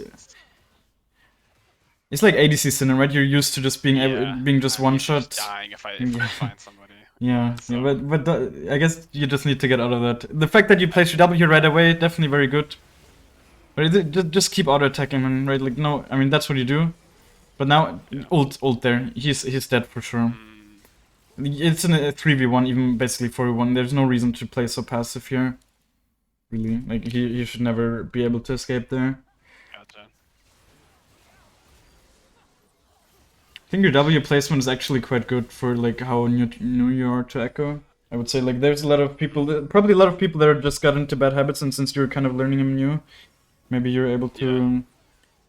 It's like ADC Sinner, right? You're used to just being just one shot. Just dying if I find somebody. Yeah, but I guess you just need to get out of that. The fact that you placed your W right away, definitely very good. But just keep auto attacking him, right? Like, no, I mean, that's what you do. But now ult there. He's dead for sure. It's in a 3v1, even basically 4v1. There's no reason to play so passive here. Really, like, he should never be able to escape there. Gotcha. I think your W placement is actually quite good for, like, how new you are to Ekko. I would say, like, there's a lot of people, probably a lot of people that just got into bad habits, and since you're kind of learning him new, maybe you're able to...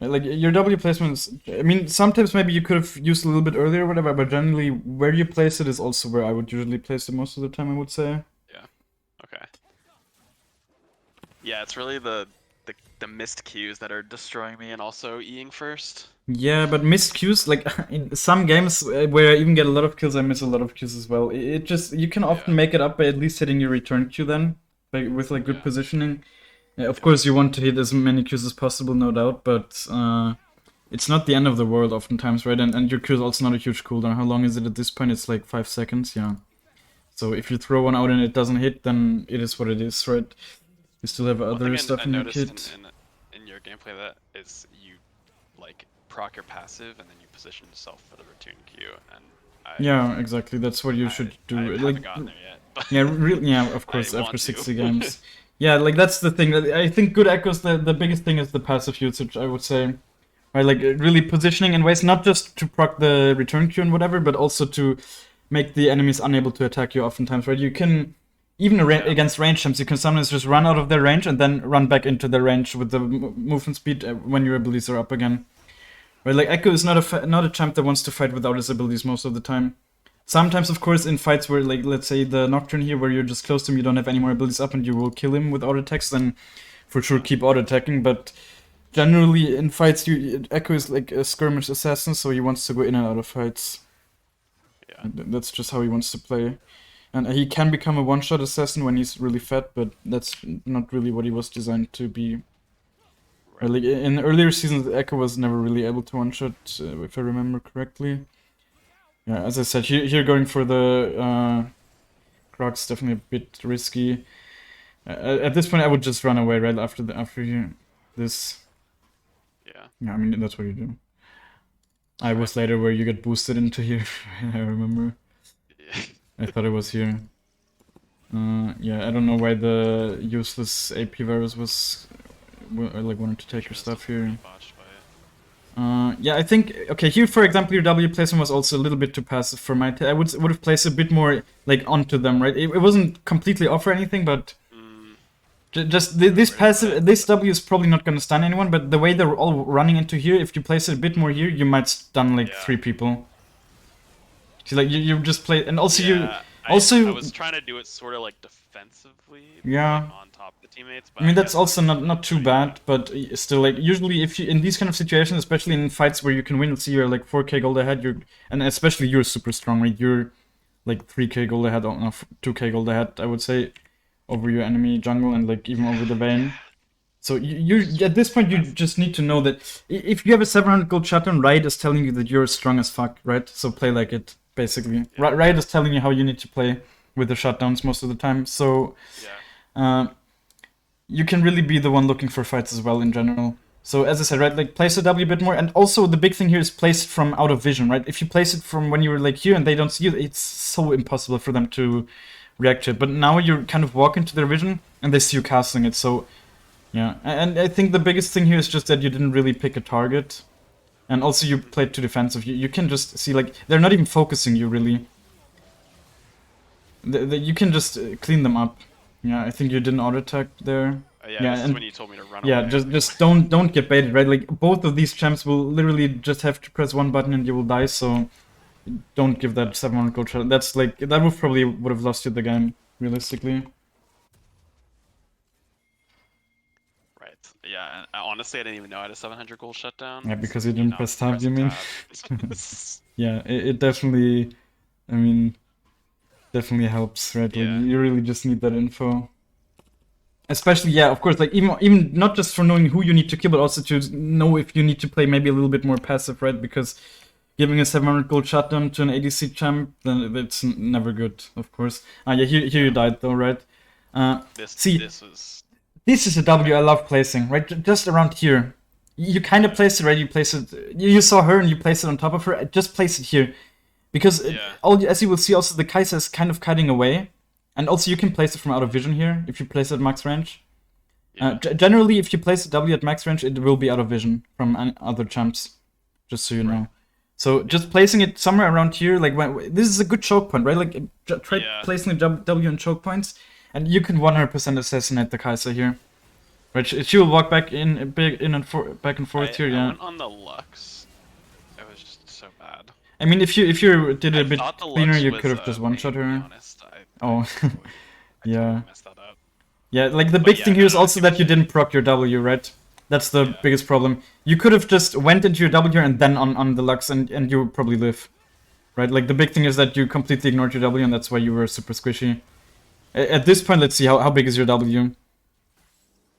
Like, your W placements, I mean, sometimes maybe you could have used a little bit earlier or whatever, but generally where you place it is also where I would usually place it most of the time, I would say. Yeah. Okay. Yeah, it's really the the missed Qs that are destroying me and also Eing first. Yeah, but missed Qs, like in some games where I even get a lot of kills, I miss a lot of Qs as well. It just, you can often Yeah. make it up by at least hitting your return Q then, with like good Yeah. positioning. Of Yeah. course, you want to hit as many Qs as possible, no doubt, but it's not the end of the world oftentimes, right? And your Q is also not a huge cooldown. How long is it at this point? It's like 5 seconds, yeah. So if you throw one out and it doesn't hit, then it is what it is, right? You still have One other thing stuff I in your noticed kit. in your gameplay that is you like proc your passive and then you position yourself for the return Q, and Yeah, exactly. That's what you should I do. Like, haven't gotten there yet, but yeah, really, yeah, of I course, after want to. 60 games. Yeah, like that's the thing. I think good echoes, the biggest thing is the passive usage, I would say. Right, like really positioning in ways not just to proc the return queue and whatever, but also to make the enemies unable to attack you oftentimes, right? You can, even Yeah. against range champs, you can sometimes just run out of their range and then run back into their range with the movement speed when your abilities are up again. Right, like Ekko is not a champ that wants to fight without his abilities most of the time. Sometimes, of course, in fights where, like, let's say the Nocturne here, where you're just close to him, you don't have any more abilities up, and you will kill him with auto attacks, then for sure keep auto attacking. But generally, in fights, Ekko is like a skirmish assassin, so he wants to go in and out of fights. Yeah. That's just how he wants to play. And he can become a one-shot assassin when he's really fat, but that's not really what he was designed to be. Right. Like in earlier seasons, Ekko was never really able to one-shot, if I remember correctly. Yeah, as I said, here going for the Croc's definitely a bit risky. At this point, I would just run away right after this. Yeah. Yeah, I mean that's what you do. I was later where you get boosted into here. I remember. Yeah. I thought it was here. Yeah, I don't know why the useless AP virus was like wanted to take your stuff here. Yeah, I think okay here for example your W placement was also a little bit too passive for my. I would have placed a bit more like onto them, right? It wasn't completely off or anything, but just this passive, this W is probably not gonna stun anyone. But the way they're all running into here, if you place it a bit more here, you might stun like 3 people. So like you just play, and also I was trying to do it sort of like defensively, yeah, like on top of the teammates. But I mean that's also not too bad, but still like usually if you in these kind of situations, especially in fights where you can win, let's see you're like 4k gold ahead, and especially you're super strong, right? You're like 3k gold ahead, or no, 2k gold ahead, I would say, over your enemy jungle and like even over the Vayne. So you at this point you just need to know that if you have a 700 gold shutdown, Riot is telling you that you're strong as fuck, right? So play like it, basically. Yeah. Riot is telling you how you need to play with the shutdowns most of the time. So you can really be the one looking for fights as well in general. So as I said, right, like place a W a bit more, and also the big thing here is place it from out of vision, right? If you place it from when you were like here and they don't see you, it's so impossible for them to react to it. But now you kind of walk into their vision and they see you casting it. So yeah, and I think the biggest thing here is just that you didn't really pick a target, and also you played too defensive. You can just see like they're not even focusing you really. You can just clean them up. Yeah, I think you didn't auto attack there. Yeah, this is when you told me to run away. Yeah, just don't get baited, right? Like both of these champs will literally just have to press one button and you will die. So don't give that 700 gold shot. That's like that would probably would have lost you the game realistically. Right. Yeah, and honestly, I didn't even know I had a 700 gold shutdown. Yeah, because you didn't press tab, you mean? Tab. Yeah, it definitely. I mean, definitely helps, right? Yeah. Like, you really just need that info. Especially, yeah, of course, like even not just for knowing who you need to kill, but also to know if you need to play maybe a little bit more passive, right? Because giving a 700 gold shutdown to an ADC champ, then it's never good, of course. Yeah, here you died though, right? This is a W I love placing, right? Just around here. You kind of place it, right? You place it. You saw her and you place it on top of her. Just place it here. Because as you will see, also the Kai'Sa is kind of cutting away. And also you can place it from out of vision here, if you place it at max range. Yeah. Generally, if you place a W at max range, it will be out of vision from other champs. Just so you know. So just placing it somewhere around here, like this is a good choke point, right? Like try placing a W in choke points, and you can 100% assassinate the Kai'Sa here. Right, she will walk back in back and forth here. Yeah. I went on the Lux. It was just so bad. I mean, if you did it a bit cleaner, you could have just one-shot her. Honest, Oh, yeah. Messed that up. Yeah, like the But big yeah, thing no, here is no, I also see what that you you're saying. didn't proc your W, right? That's the Yeah, biggest problem. You could have just went into your W and then on the Lux and you would probably live. Right? Like the big thing is that you completely ignored your W and that's why you were super squishy. At this point, let's see how big is your W.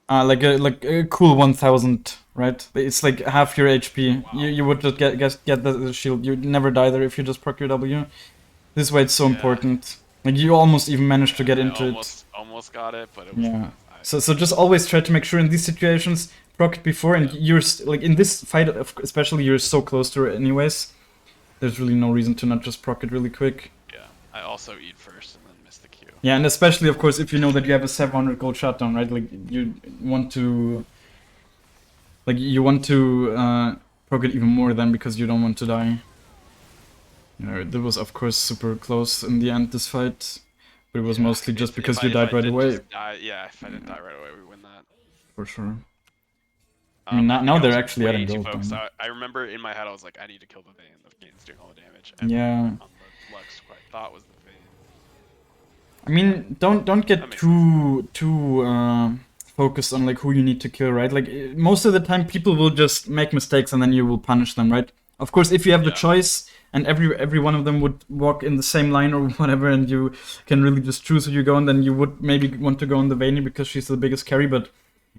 Like a cool 1000, right? It's like half your HP. wow. You would just get the shield. You'd never die there if you just proc your W. This is why it's so Yeah, important. Like you almost even managed to yeah, get I into it. almost got it, but it was Yeah. I So just always try to make sure in these situations proc it before, and yeah, like in this fight especially you're so close to it anyways. There's really no reason to not just proc it really quick. yeah. I also eat first and then miss the Q. Yeah, and especially of course if you know that you have a 700 gold shutdown, right? Like you want to proc it even more then because you don't want to die. You know, that was of course super close in the end this fight, but it was Yeah, mostly just because you if I died right didn't away. just die, yeah, if I didn't die right away, we win that. For sure. I mean, I think now I they're was actually way adding too gold focused. then. I remember in my head I was like, I need to kill the Vayne. The Vayne's doing all the damage, and Yeah. on the Lux, what I thought was the Vayne. I mean, don't That get makes sense. too focused on like who you need to kill, right? Like most of the time, people will just make mistakes and then you will punish them, right? Of course, if you have the Yeah, choice and every one of them would walk in the same line or whatever, and you can really just choose who you go on, then you would maybe want to go on the Vayne because she's the biggest carry. But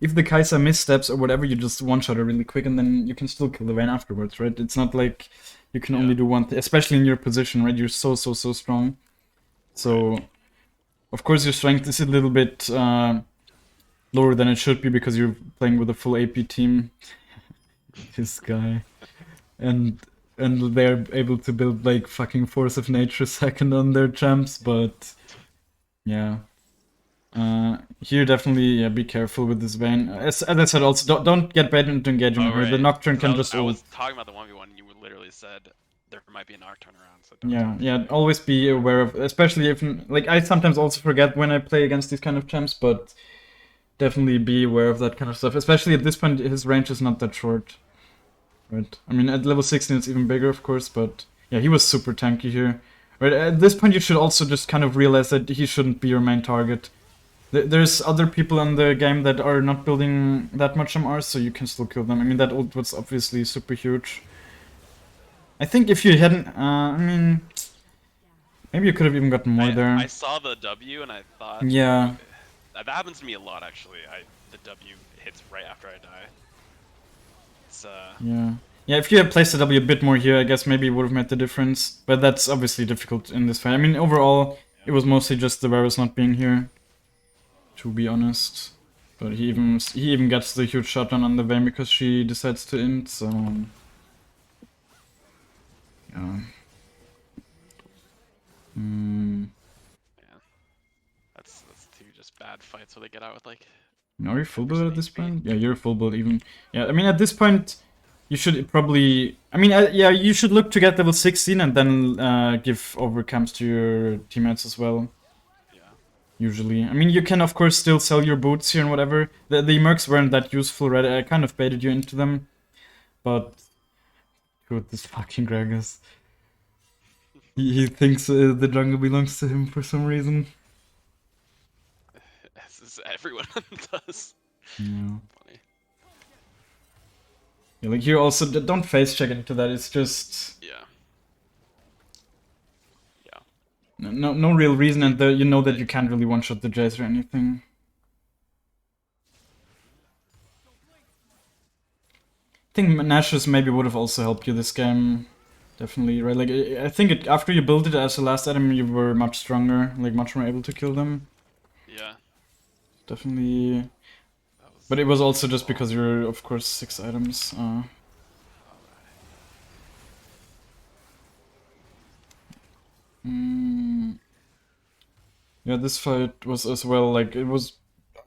if the Kai'Sa missteps or whatever, you just one shot her really quick and then you can still kill the Vayne afterwards, right? It's not like you can yeah, only do one thing, especially in your position, right? You're so strong. So. right. Of course, your strength is a little bit lower than it should be because you're playing with a full AP team. This guy, and they're able to build like fucking Force of Nature second on their champs, but yeah. Here definitely be careful with this Vayne. As I said, also don't get bait into engaging Oh with her. The right, Nocturne because can just I ult. was talking about the 1v1, and you literally said there might be a Nocturne around, so don't Yeah, take the yeah. fight. Always be aware of, especially if like I sometimes also forget when I play against these kind of champs, but definitely be aware of that kind of stuff. Especially at this point, his range is not that short, right? I mean, at level 16, it's even bigger, of course, but yeah, he was super tanky here. Right, at this point, you should also just kind of realize that he shouldn't be your main target. There's other people in the game that are not building that much MRs, so you can still kill them. I mean, that ult was obviously super huge. I think if you hadn't, I mean, maybe you could have even gotten more I there. saw the W, and I thought Yeah, that happens to me a lot actually. The W hits right after I die. It's yeah. Yeah, if you had placed the W a bit more here, I guess maybe it would have made the difference. But that's obviously difficult in this fight. I mean, overall, it yeah. was mostly just the Varus not being here, to be honest. But he even gets the huge shotgun on the Vayne because she decides to int, so... Yeah. Hmm. Yeah, that's two just bad fights where they get out with like Are you full 10% build at this HP. point? Yeah, you're full build even. Yeah, I mean, at this point, you should probably... I mean, yeah, you should look to get level 16 and then give overcamps to your teammates as well. Yeah. Usually. I mean, you can, of course, still sell your boots here and whatever. The mercs weren't that useful, right? I kind of baited you into them. But... Dude, this fucking Gragas. He thinks the jungle belongs to him for some reason. As everyone does. Yeah. Funny. Yeah, like you also don't face check into that. It's just Yeah. Yeah. no real reason, and you know that you can't really one shot the Jace or anything. I think Nashus maybe would have also helped you this game. Definitely, right? Like I think after you built it as the last item, you were much stronger, like much more able to kill them. Yeah. Definitely. That was But it was also just because you're, of course, 6 items. alright. Yeah, this fight was as well, like, it was...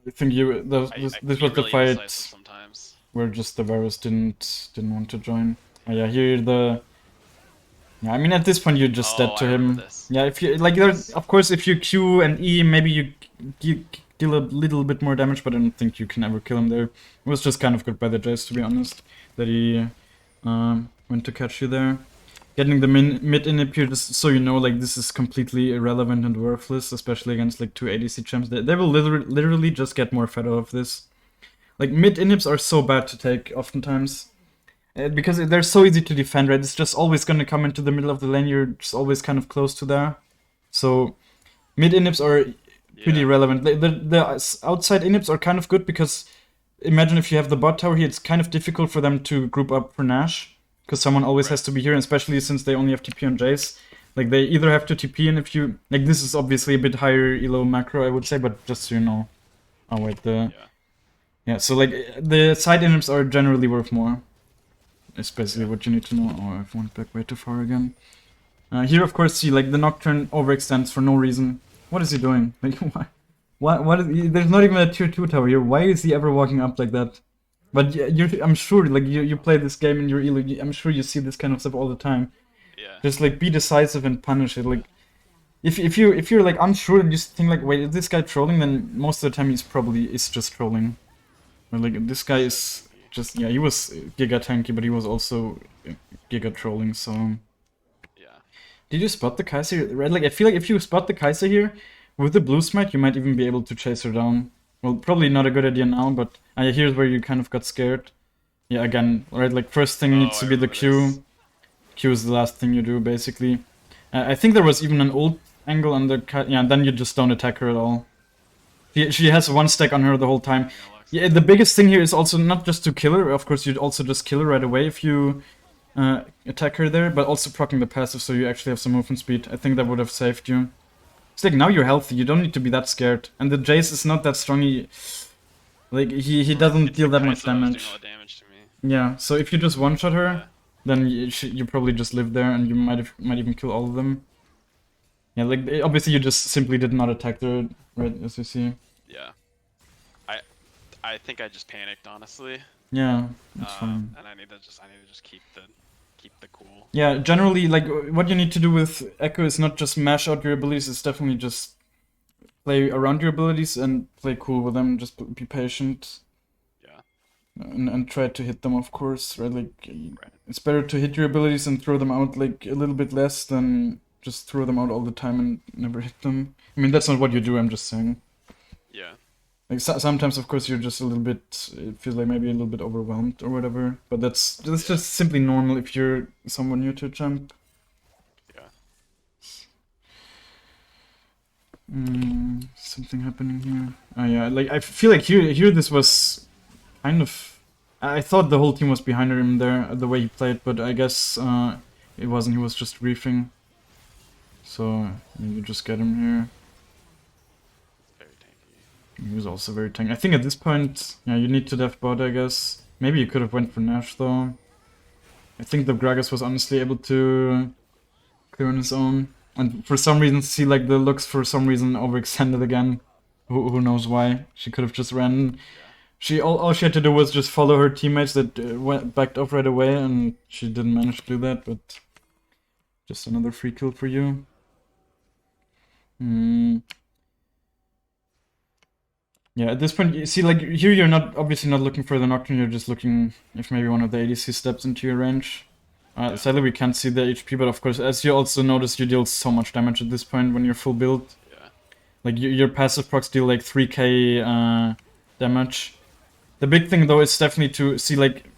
I think I this can was be the really indecisive fight sometimes. where just the Varus didn't want to join. Oh, yeah, here the... Yeah, I mean, at this point, you're just Oh, dead to I remember him. this. Yeah, if you... Like, of course, if you Q and E, maybe you deal a little bit more damage, but I don't think you can ever kill him there. It was just kind of good by the Jace, to be honest, that he went to catch you there. getting the mid inhib here, just so you know, like, this is completely irrelevant and worthless, especially against, like, 2 ADC champs. They will literally just get more fed out of this. Like, mid inhibs are so bad to take, oftentimes. Because they're so easy to defend, right? It's just always gonna come into the middle of the lane, you're just always kind of close to there. So, mid inhibs are pretty relevant. The outside inhibs are kind of good because imagine if you have the bot tower here, it's kind of difficult for them to group up for Nash. Because someone always has to be here, and especially since they only have TP on Jace. Like, they either have to TP, and if you... Like, this is obviously a bit higher elo macro, I would say, but just so you know. Oh, wait, Yeah, so, like, the side inhibs are generally worth more. Is basically what you need to know. Oh, I've went back way too far again. Here, of course, see, like, the Nocturne overextends for no reason. What is he doing? Like, why? What is he? There's not even a tier 2 tower here. Why is he ever walking up like that? But I'm sure, like, you play this game in your elo, I'm sure you see this kind of stuff all the time. Yeah. Just, like, be decisive and punish it. Like, if you're like unsure and you just think like, wait, is this guy trolling? Then most of the time is just trolling. Or like, this guy is just, yeah, he was giga tanky, but he was also giga trolling, so... Yeah. Did you spot the Kai'Sa, right? Like, I feel like if you spot the Kai'Sa here, with the blue smite, you might even be able to chase her down. Well, probably not a good idea now, but here's where you kind of got scared. Yeah, again, right, like, first thing needs to be the Q. Q is the last thing you do, basically. I think there was even an ult angle on the... Yeah, and then you just don't attack her at all. She has one stack on her the whole time. Yeah, the biggest thing here is also not just to kill her, of course you'd also just kill her right away if you attack her there, but also proccing the passive so you actually have some movement speed. I think that would have saved you. It's like, now you're healthy, you don't need to be that scared. And the Jace is not that strong, he doesn't deal that much damage. Yeah, so if you just one-shot her, then you probably just live there and you might even kill all of them. Yeah, like, obviously you just simply did not attack her, right, as you see. Yeah. I think I just panicked, honestly. Yeah, that's fine. And I need to just keep the cool. Yeah, generally, like, what you need to do with Ekko is not just mash out your abilities, it's definitely just play around your abilities and play cool with them, just be patient. Yeah. And try to hit them, of course, right? Like, it's better to hit your abilities and throw them out, like, a little bit less than just throw them out all the time and never hit them. I mean, that's not what you do, I'm just saying. Yeah. Like, sometimes, of course, you're just a little bit, it feels like maybe a little bit overwhelmed or whatever, but that's just simply normal if you're someone new to jump. Yeah. Something happening here. Oh yeah, like, I feel like here this was kind of... I thought the whole team was behind him there, the way he played, but I guess it wasn't, he was just griefing. So, you just get him here. He was also very tanky. I think at this point, yeah, you need to def bot, I guess. Maybe you could have went for Nash, though. I think the Gragas was honestly able to clear on his own. And for some reason, see, like, the looks for some reason overextended again. Who knows why? She could have just ran. All she had to do was just follow her teammates that backed off right away, and she didn't manage to do that, but... Just another free kill for you. Yeah, at this point, you see, like, here you're obviously not looking for the Nocturne, you're just looking if maybe one of the ADC steps into your range. Sadly, we can't see the HP, but of course, as you also notice, you deal so much damage at this point when you're full build. Yeah. Like, your passive procs deal, like, 3k damage. The big thing, though, is definitely to see, like...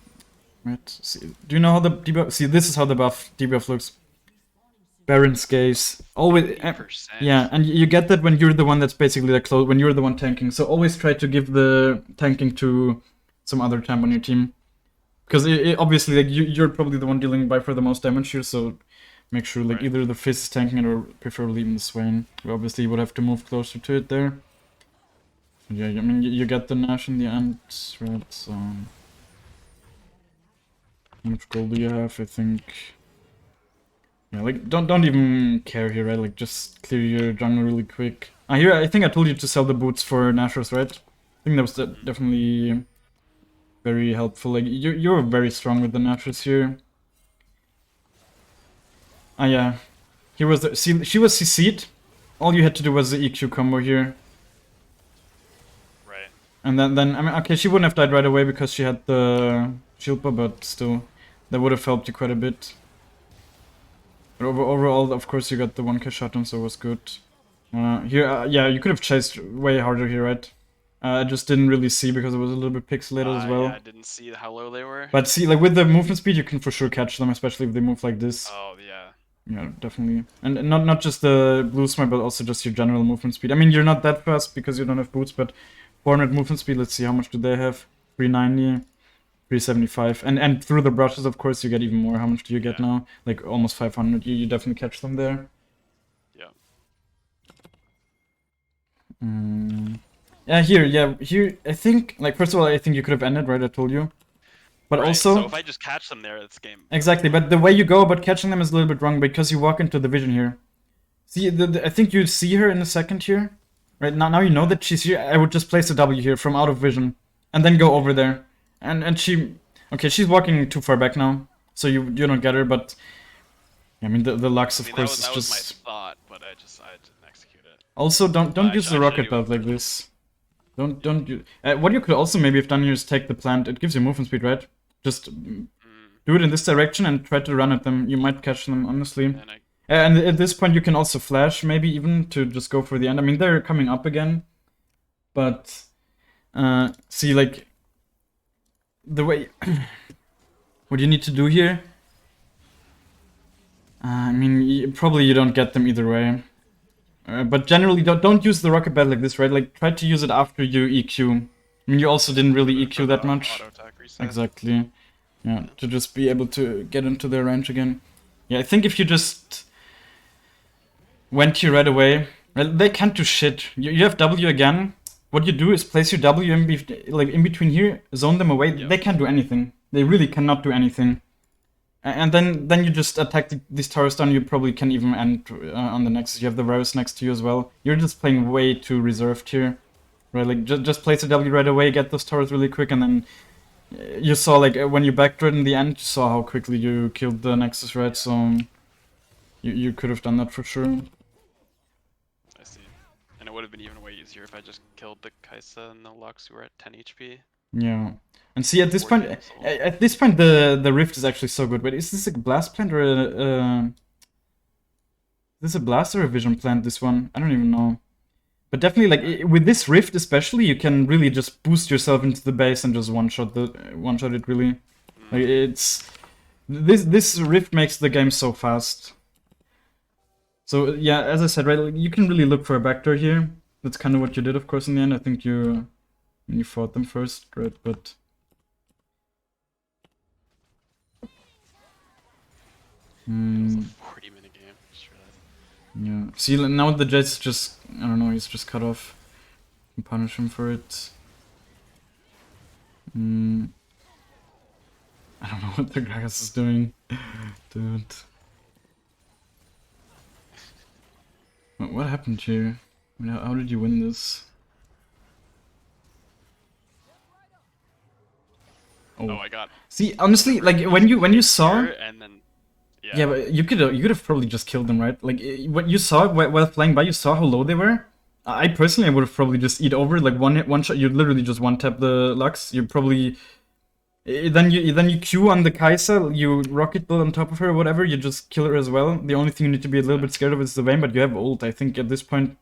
Right, see, do you know how the debuff... See, this is how the debuff looks. Baron's Gaze. Always, yeah, and you get that when you're the one that's basically like close, when you're the one tanking. So always try to give the tanking to some other champ on your team, because obviously, like, you're probably the one dealing by far the most damage here. So make sure, like, either the Fizz is tanking it or preferably even the Swain. We obviously would have to move closer to it there. Yeah, I mean, you get the Nash in the end, right? So how much gold do you have? I think. Yeah, like, don't even care here, right? Like, just clear your jungle really quick. Here, I think I told you to sell the boots for Nashor's, right? I think that was definitely very helpful. Like, you're very strong with the Nashor's here. Yeah. Here was see, she was CC'd. All you had to do was the EQ combo here. Right. And then I mean, okay, she wouldn't have died right away because she had the Shilpa, but still, that would have helped you quite a bit. But overall, of course, you got the 1k shutdown, so it was good. Here, yeah, you could have chased way harder here, right? I just didn't really see because it was a little bit pixelated as well. Yeah, I didn't see how low they were. But see, like with the movement speed, you can for sure catch them, especially if they move like this. Oh, yeah. Yeah, definitely. And not just the blue smite, but also just your general movement speed. I mean, you're not that fast because you don't have boots, but 400 movement speed, let's see, how much do they have? 390, 375. And through the brushes, of course, you get even more. How much do you get now? Like almost 500. You definitely catch them there. Yeah. Yeah, here, I think, like, first of all, I think you could have ended, right? I told you. But right, also... so if I just catch them there, it's game. Exactly, but the way you go about catching them is a little bit wrong because you walk into the vision here. See, I think you see her in a second here. Right, now you know that she's here. I would just place a W here from out of vision. And then go over there. And she... Okay, she's walking too far back now. So you don't get her, but... I mean, the Lux, of course, that is just... was my thought, but I didn't execute it. Also, don't use the rocket belt like this. Don't what you could also maybe have done here is take the plant. It gives you movement speed, right? Just do it in this direction and try to run at them. You might catch them, honestly. And at this point, you can also flash, maybe even to just go for the end. I mean, they're coming up again. But, see, like, the way... what you need to do here... I mean, probably you don't get them either way. But generally, don't use the rocket belt like this, right? Like, try to use it after you EQ. I mean, you also didn't really EQ that much. Exactly. Yeah, to just be able to get into their range again. Yeah, I think if you just went here right away, well, they can't do shit. You have W again. What you do is place your W in between here, zone them away. They can't do anything. They really cannot do anything. And then you just attack these towers down. You probably can even end on the Nexus. You have the Varus next to you as well. You're just playing way too reserved here. Right, like just place a W right away, get those towers really quick, and then you saw, like, when you backdoored in the end, you saw how quickly you killed the Nexus, right? So you could have done that for sure. I see. And it would have been even way easier if I just killed the Kaisa and the Lux who were at 10 HP. Yeah. And see, at this point, the Rift is actually so good. Wait, is this a blast plant or is this a blast or a vision plant, this one? I don't even know. But definitely, like, with this Rift especially, you can really just boost yourself into the base and just one-shot it, really. Like, it's... This Rift makes the game so fast. So, yeah, as I said, right, like, you can really look for a backdoor here. That's kind of what you did, of course, in the end. I think you fought them first, right, but... It was a 40-minute game. Just realized. Yeah. See, now the Jet's just... I don't know, he's just cut off. You can punish him for it. I don't know what the Gragas is doing. Dude. What happened here? I mean, how did you win this? Oh, I got... See, honestly, like, when you saw... And then... Yeah, but you could have probably just killed them, right? Like, what you saw while flying by, you saw how low they were. I personally would have probably just eat over, like, one shot. You'd literally just one tap the Lux. You probably then you Q on the Kaisa. You rocket build on top of her, or whatever. You just kill her as well. The only thing you need to be a little bit scared of is the Vayne, but you have ult. I think at this point,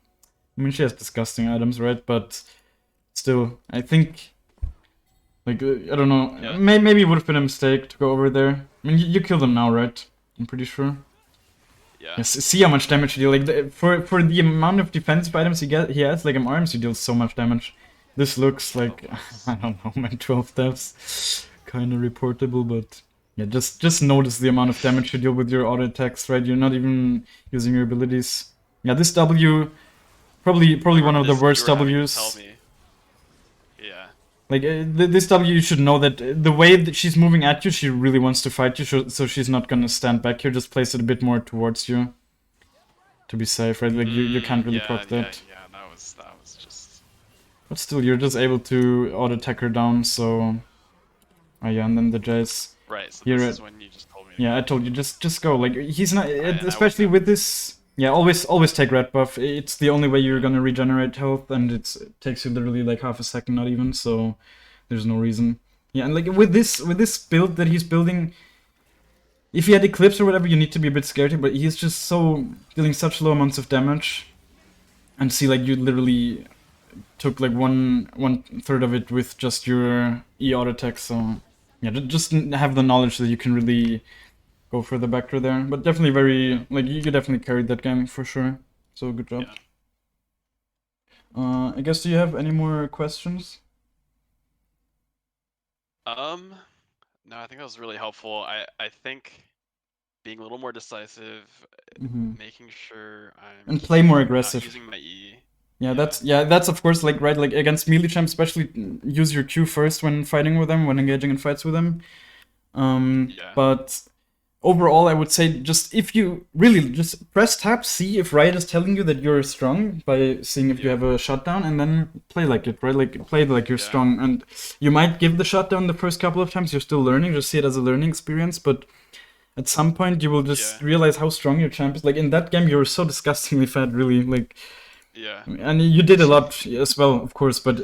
I mean, she has disgusting items, right? But still, I think. Like, I don't know. Yeah. Maybe it would have been a mistake to go over there. I mean, you kill them now, right? I'm pretty sure. Yeah. Yes, see how much damage you deal. Like, for the amount of defensive items he has, like, in arms, he deals so much damage. This looks like, I don't know, man, 12 deaths. Kind of reportable, but yeah, just notice the amount of damage you deal with your auto attacks, right? You're not even using your abilities. Yeah, this W, probably one of the worst Ws. Yeah. Like, this W, you should know that the way that she's moving at you, she really wants to fight you, so she's not gonna stand back here. Just place it a bit more towards you to be safe, right? Like, you can't really proc that. Yeah, that was just... But still, you're just able to auto-attack her down, so... Oh yeah, and then the Jace. Right, so this is when you just told me. Yeah, I told you, just go. Like, he's not... especially with this... Yeah, always take red buff. It's the only way you're gonna regenerate health, and it takes you literally like half a second, not even, so... There's no reason. Yeah, and like, with this build that he's building... if he had Eclipse or whatever, you need to be a bit scared, but he's just so dealing such low amounts of damage. And see, like, you literally took like one third of it with just your E auto attack, so yeah, just have the knowledge that you can really go for the backdoor there. But definitely very, like, you definitely carried that game for sure, so good job. Yeah. I guess, do you have any more questions? No, I think that was really helpful. I think being a little more decisive, making sure I'm And play more not aggressive. using my E. Yeah, that's of course like right, like against melee champs, especially use your Q first when fighting with them, when engaging in fights with them. Yeah. But overall, I would say just if you really just press tab, see if Riot is telling you that you're strong by seeing if you have a shutdown, and then play like it, right? Like play like you're strong, and you might give the shutdown the first couple of times. You're still learning, just see it as a learning experience, but at some point you will just realize how strong your champ is. Like in that game, you were so disgustingly fat, really. Like, and you did a lot as well, of course, but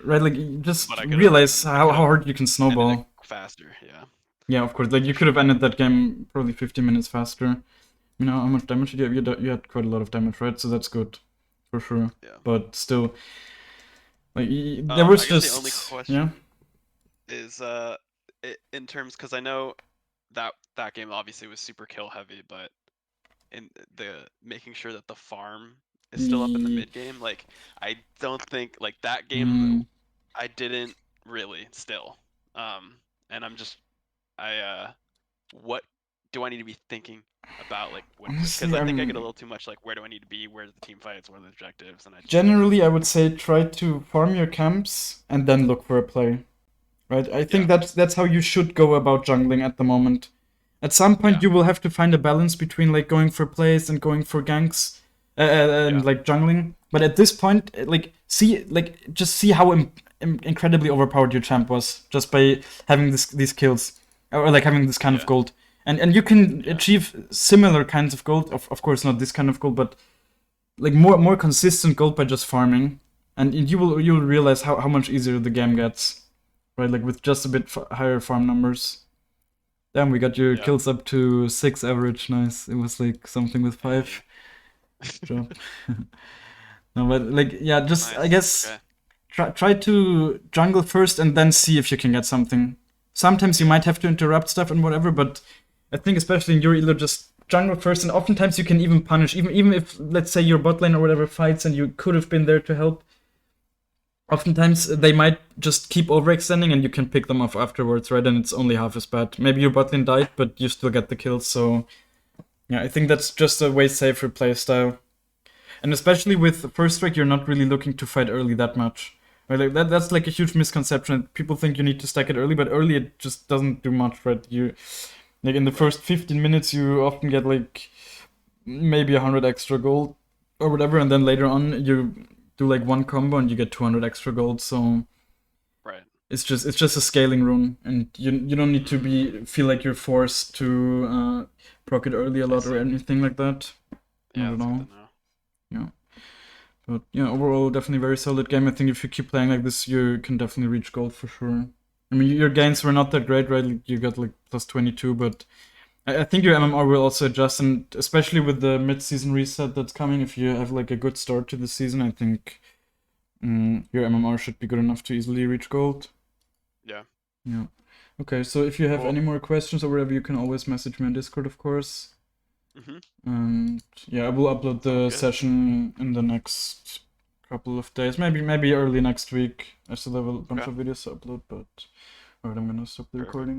right, like you just realize how hard you can snowball. Faster, yeah. Yeah, of course. Like you could have ended that game probably 50 minutes faster. You know how much damage did you have? You had quite a lot of damage, right? So that's good, for sure. Yeah. But still, like there was just the only question is in terms, because I know that game obviously was super kill heavy, but in the making sure that the farm is still up in the mid game, like I don't think like that game I didn't really still, and I'm just what do I need to be thinking about, like when, because I think I get a little too much like where do I need to be, where's the team fights, what are the objectives, and generally I would say try to farm your camps and then look for a play. Right? I think that's how you should go about jungling at the moment. At some point you will have to find a balance between like going for plays and going for ganks and like jungling. But at this point, like just see how incredibly overpowered your champ was just by having these kills or like having this kind of gold. And you can achieve similar kinds of gold. Of course not this kind of gold, but like more consistent gold by just farming. And you'll realize how much easier the game gets. Right, like with just a bit higher farm numbers. Damn, we got your kills up to 6 average. Nice. It was like something with 5. Job. No, but like yeah, just I guess try to jungle first and then see if you can get something. Sometimes you might have to interrupt stuff and whatever, but I think especially in your elo, just jungle first, and oftentimes you can even punish, even if let's say your bot lane or whatever fights and you could have been there to help. Oftentimes they might just keep overextending and you can pick them off afterwards, right? And it's only half as bad. Maybe your bot lane died, but you still get the kills. So yeah, I think that's just a way safer playstyle. And especially with first strike, you're not really looking to fight early that much. Right? Like that's like a huge misconception. People think you need to stack it early, but early it just doesn't do much, right? You like in the first 15 minutes you often get like maybe 100 extra gold or whatever, and then later on you do like one combo and you get 200 extra gold. So it's just a scaling rune, and you don't need to feel like you're forced to proc it early a lot or anything like that. Yeah, not at all. Yeah, but yeah, overall definitely very solid game. I think if you keep playing like this, you can definitely reach gold for sure. I mean, your gains were not that great, right? You got like plus 22, but I think your MMR will also adjust, and especially with the mid-season reset that's coming, if you have like a good start to the season, I think your MMR should be good enough to easily reach gold. Yeah. Okay, so if you have any more questions or whatever, you can always message me on Discord, of course. And yeah, I will upload the session in the next couple of days, maybe early next week. I still have a bunch of videos to upload, but alright, I'm gonna stop the recording.